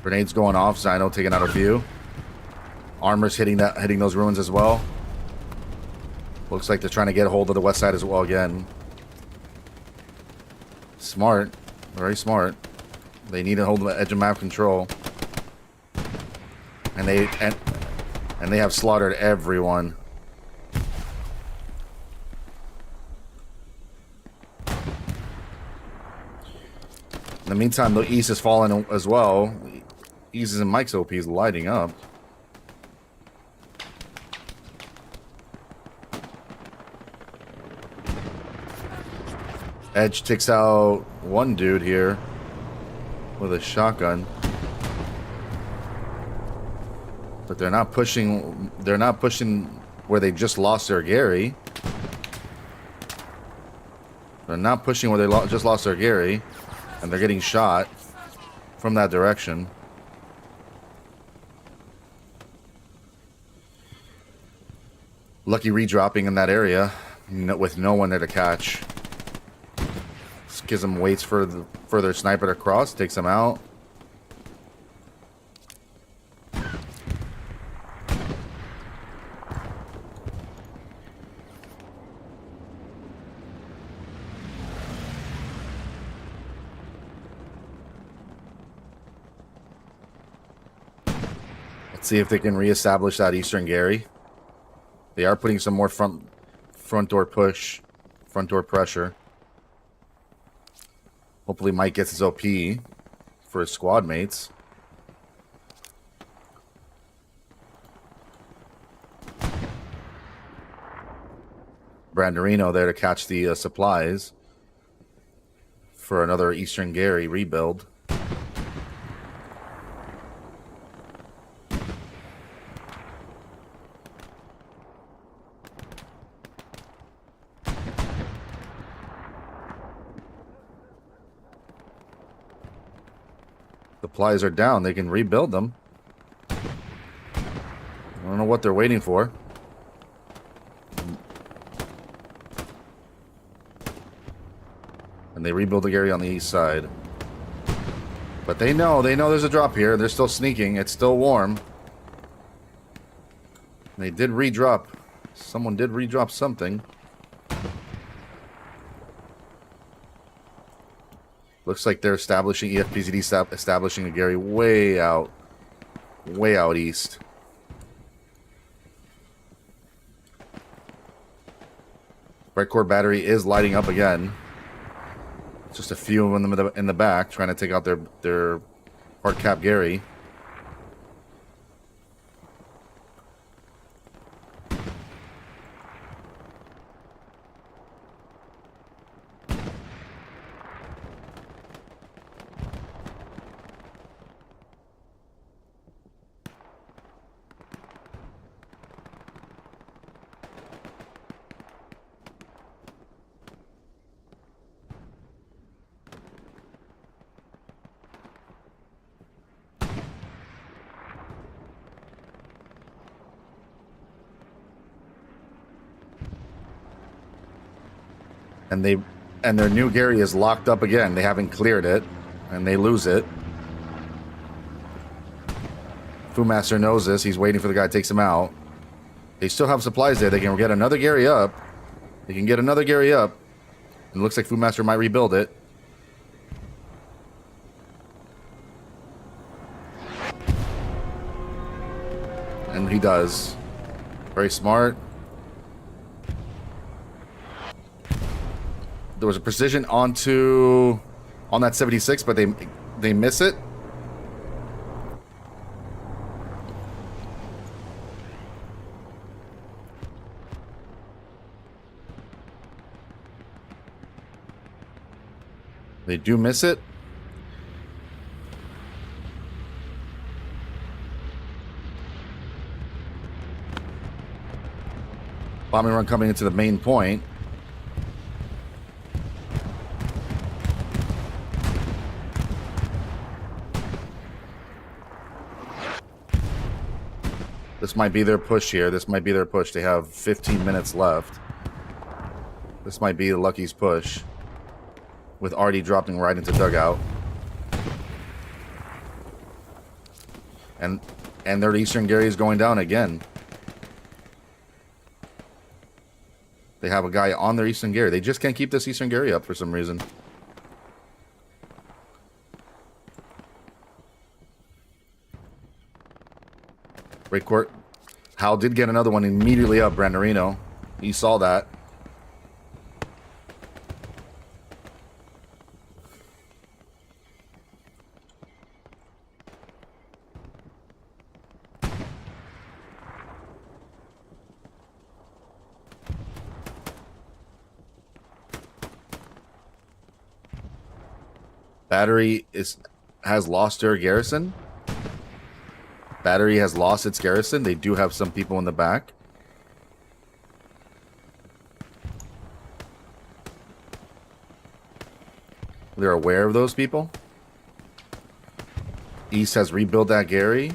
Grenades going off. Zyno taking out a few. Armor's hitting those ruins as well. Looks like they're trying to get a hold of the west side as well again. Smart. Very smart. They need to hold the edge of map control. And they have slaughtered everyone. In the meantime, the East is falling as well. East and Mike's OP is lighting up. Edge takes out one dude here with a shotgun. But they're not pushing where they just lost their Gary. They're not pushing where they just lost their Gary. And they're getting shot from that direction. Lucky redropping in that area with no one there to catch. Schism waits for the further sniper to cross, takes him out. Let's see if they can reestablish that Eastern Gary. They are putting some more front door push, front door pressure. Hopefully Mike gets his OP for his squad mates. Branderino there to catch the supplies for another Eastern Gary rebuild. Supplies are down. They can rebuild them. I don't know what they're waiting for. And they rebuild the Gary on the east side. But they know there's a drop here. They're still sneaking. It's still warm. They did redrop. Someone did redrop something. Looks like they're establishing EFPZD, establishing a Gary way out east. Red Core battery is lighting up again. Just a few of them in the back trying to take out their hard cap Gary. And their new Gary is locked up again. They haven't cleared it, and they lose it. Fu Master knows this. He's waiting for the guy, takes him out. They still have supplies there. They can get another Gary up. They can get another Gary up. And it looks like Fu Master might rebuild it. And he does. Very smart. There was a precision on that 76, but they miss it. They do miss it. Bombing run coming into the main point. This might be their push here. This might be their push. They have 15 minutes left. This might be the Lucky's push. With Artie dropping right into dugout. And their Eastern Gary is going down again. They have a guy on their Eastern Gary. They just can't keep this Eastern Gary up for some reason. Great court. Hal did get another one immediately up, Branderino. He saw that. Battery has lost their garrison. Battery has lost its garrison. They do have some people in the back. They're aware of those people. East has rebuilt that Gary.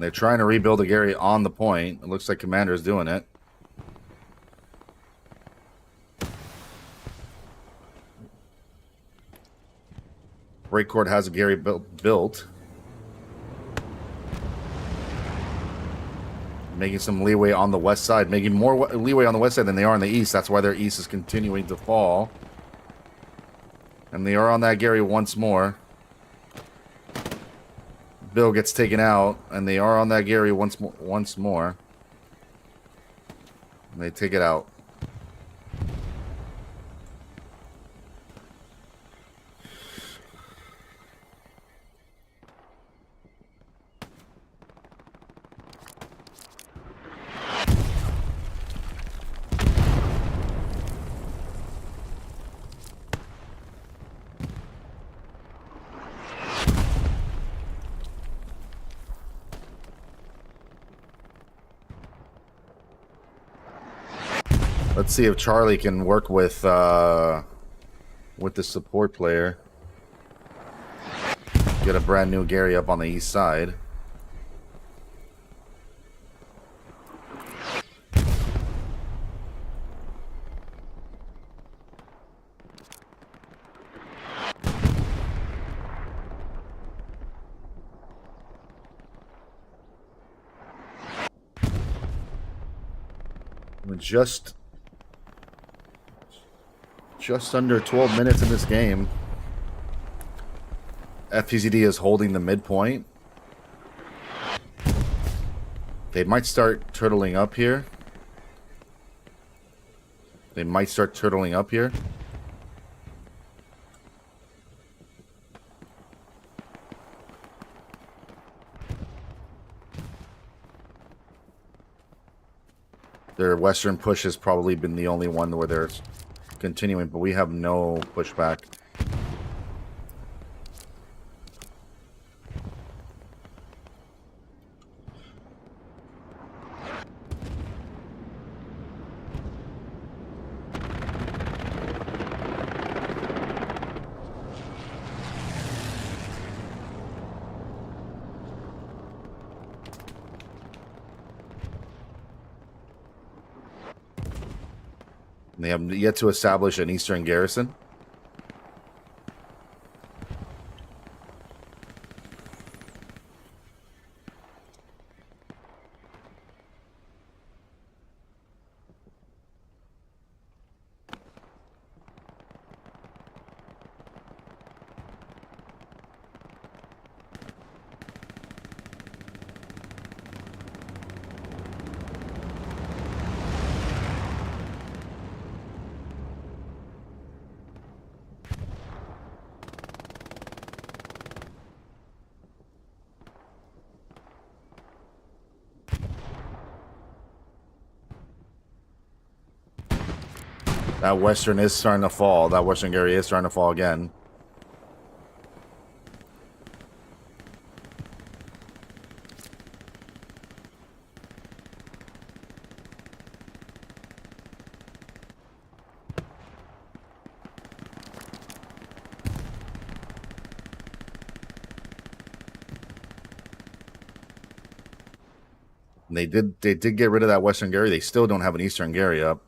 They're trying to rebuild a Gary on the point. It looks like Commander's doing it. Breakcourt has a Gary built. Making some leeway on the west side. Making more leeway on the west side than they are on the east. That's why their east is continuing to fall. And they are on that Gary once more. Bill gets taken out, and they are on that Gary once more. And they take it out. Let's see if Charlie can work with the support player. Get a brand new Gary up on the east side. We're just under 12 minutes in this game. FPCD is holding the midpoint. They might start turtling up here. Their western push has probably been the only one where they're continuing, but we have no pushback. They have yet to establish an eastern garrison. That western is starting to fall. That western Gary is starting to fall again. They did get rid of that western Gary. They still don't have an eastern Gary up.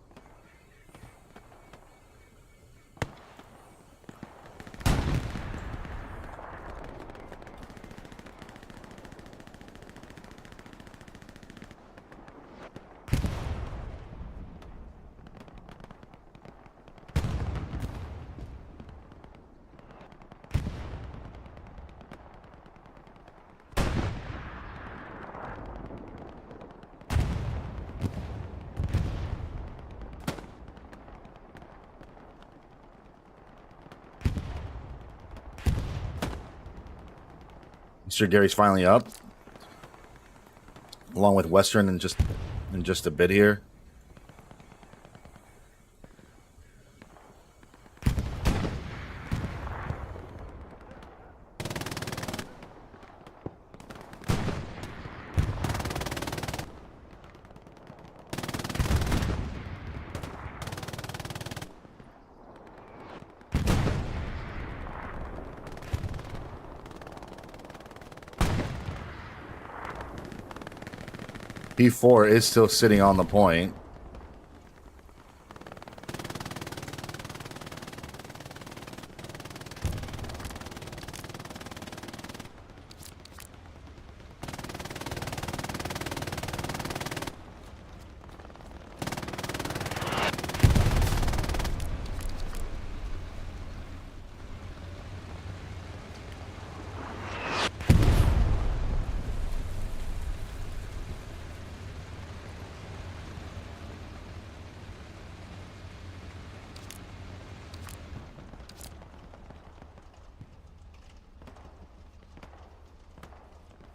Mr. Gary's finally up, along with Western in just a bit here. P4 is still sitting on the point.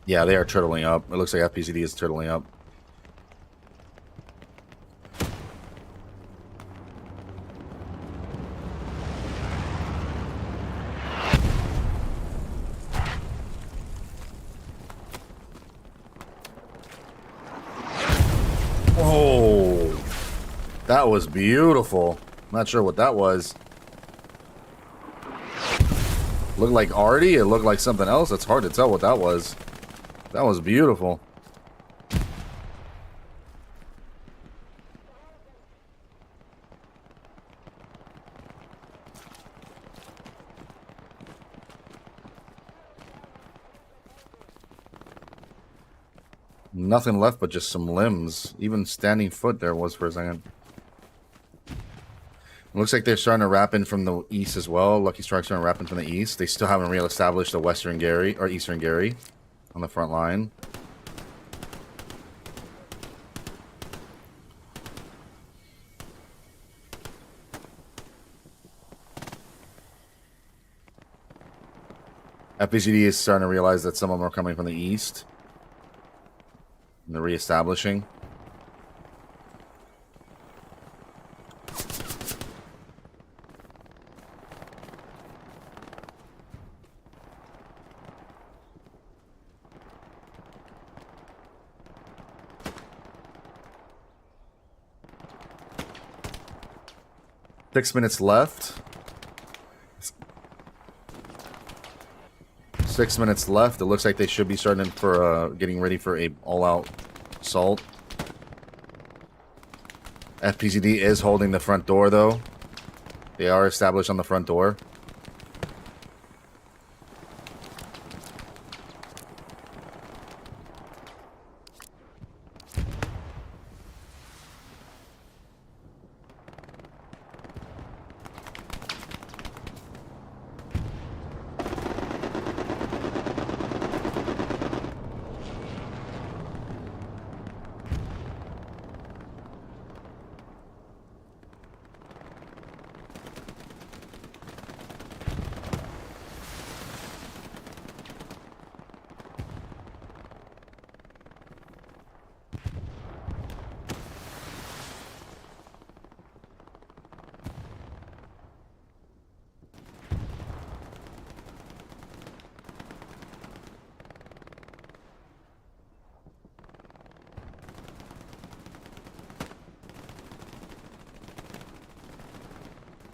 Yeah, they are turtling up. It looks like FPCD is turtling up. Oh, that was beautiful. Not sure what that was. Looked like Artie. It looked like something else. It's hard to tell what that was. That was beautiful. Nothing left but just some limbs. Even standing foot there was for a second. It looks like they're starting to wrap in from the east as well. Lucky Strike's starting to wrap in from the east. They still haven't re-established the Western Gary or Eastern Gary on the front line. FPCD is starting to realize that some of them are coming from the east. And they're re-establishing. Six minutes left. 6 minutes left. It looks like they should be starting for getting ready for a all-out assault. FPCD is holding the front door, though. They are established on the front door.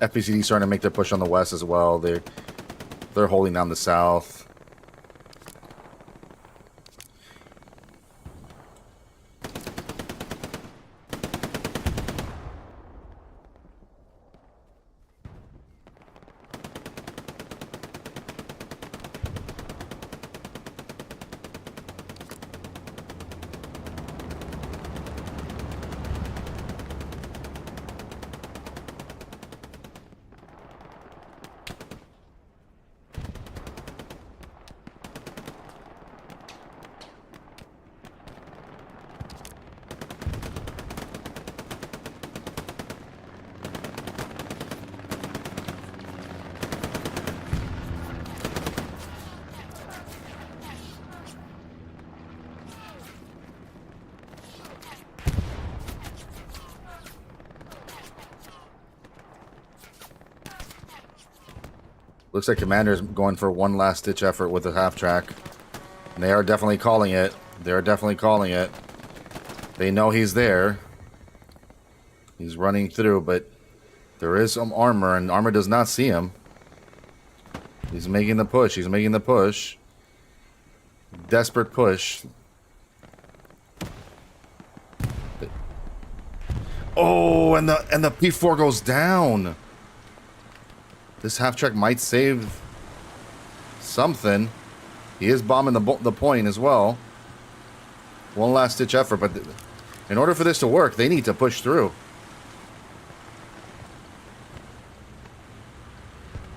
FPCD starting to make their push on the west as well. They're holding down the south. Looks like Commander's going for one last ditch effort with a half track. And they are definitely calling it. They're definitely calling it. They know he's there. He's running through, but there is some armor, and armor does not see him. He's making the push. He's making the push. Desperate push. Oh, and the P4 goes down. This half track might save something. He is bombing the point as well. One last ditch effort, but in order for this to work, they need to push through.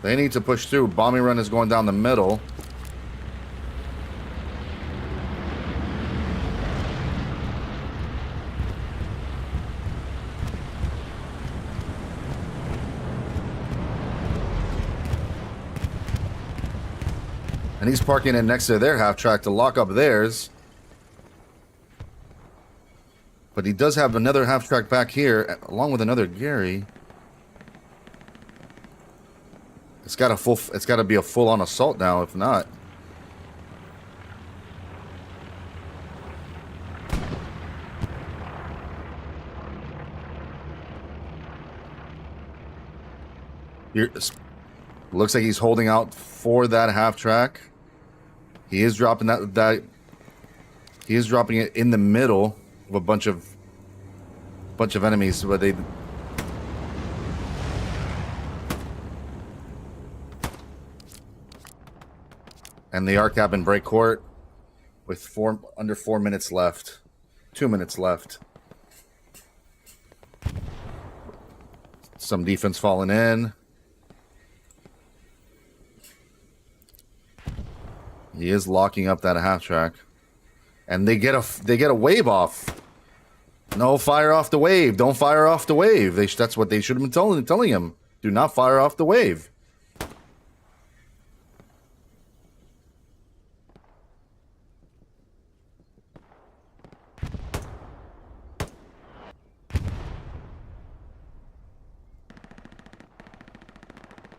They need to push through. Bombing run is going down the middle. And he's parking it next to their half track to lock up theirs. But he does have another half track back here, along with another Gary. It's got to be a full-on assault now, if not. Looks like he's holding out for that half track. He is dropping he is dropping it in the middle of a bunch of enemies, but they and they are capping break court with under 4 minutes left. 2 minutes left. Some defense falling in. He is locking up that half track, and they get a wave off. No, fire off the wave. Don't fire off the wave. That's what they should have been telling him. Do not fire off the wave.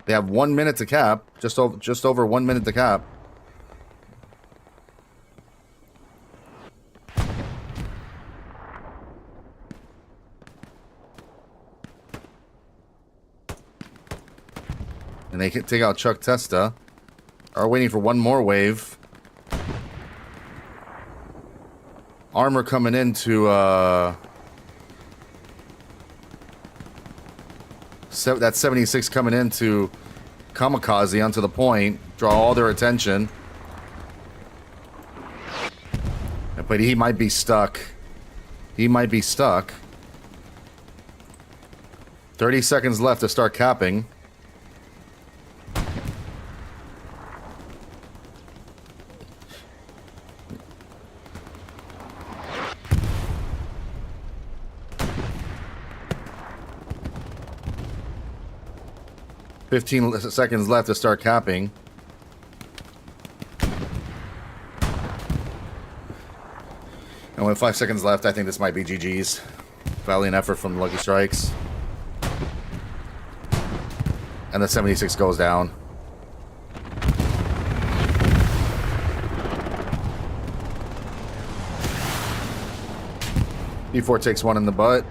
They have 1 minute to cap. Just over 1 minute to cap. And they can take out Chuck Testa. Are waiting for one more wave. Armor coming into that 76 coming into Kamikaze onto the point. Draw all their attention. But he might be stuck. He might be stuck. 30 seconds left to start capping. Fifteen seconds left to start capping. And with 5 seconds left, I think this might be GG's. Valiant effort from Lucky Strikes. And the 76 goes down. P4 takes one in the butt.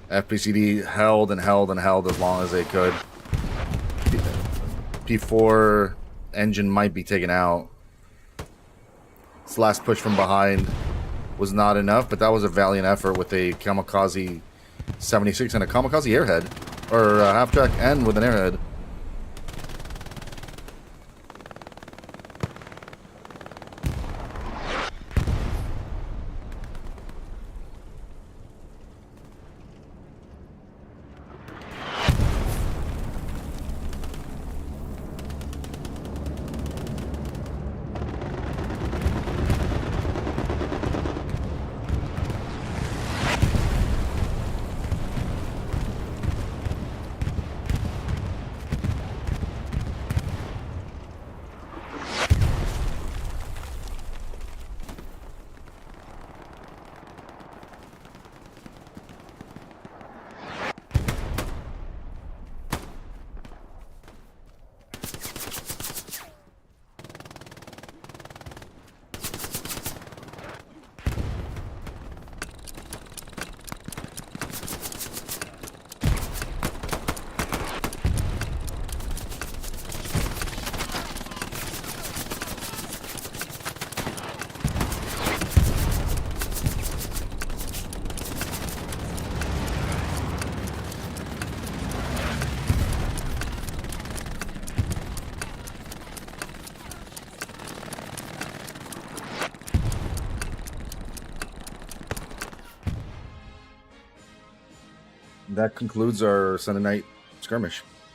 FPCD held and held and held as long as they could. P4 engine might be taken out. This last push from behind was not enough, but that was a valiant effort with a Kamikaze 76 and a Kamikaze airhead. Or a half track and with an airhead. that concludes our Sunday night skirmish.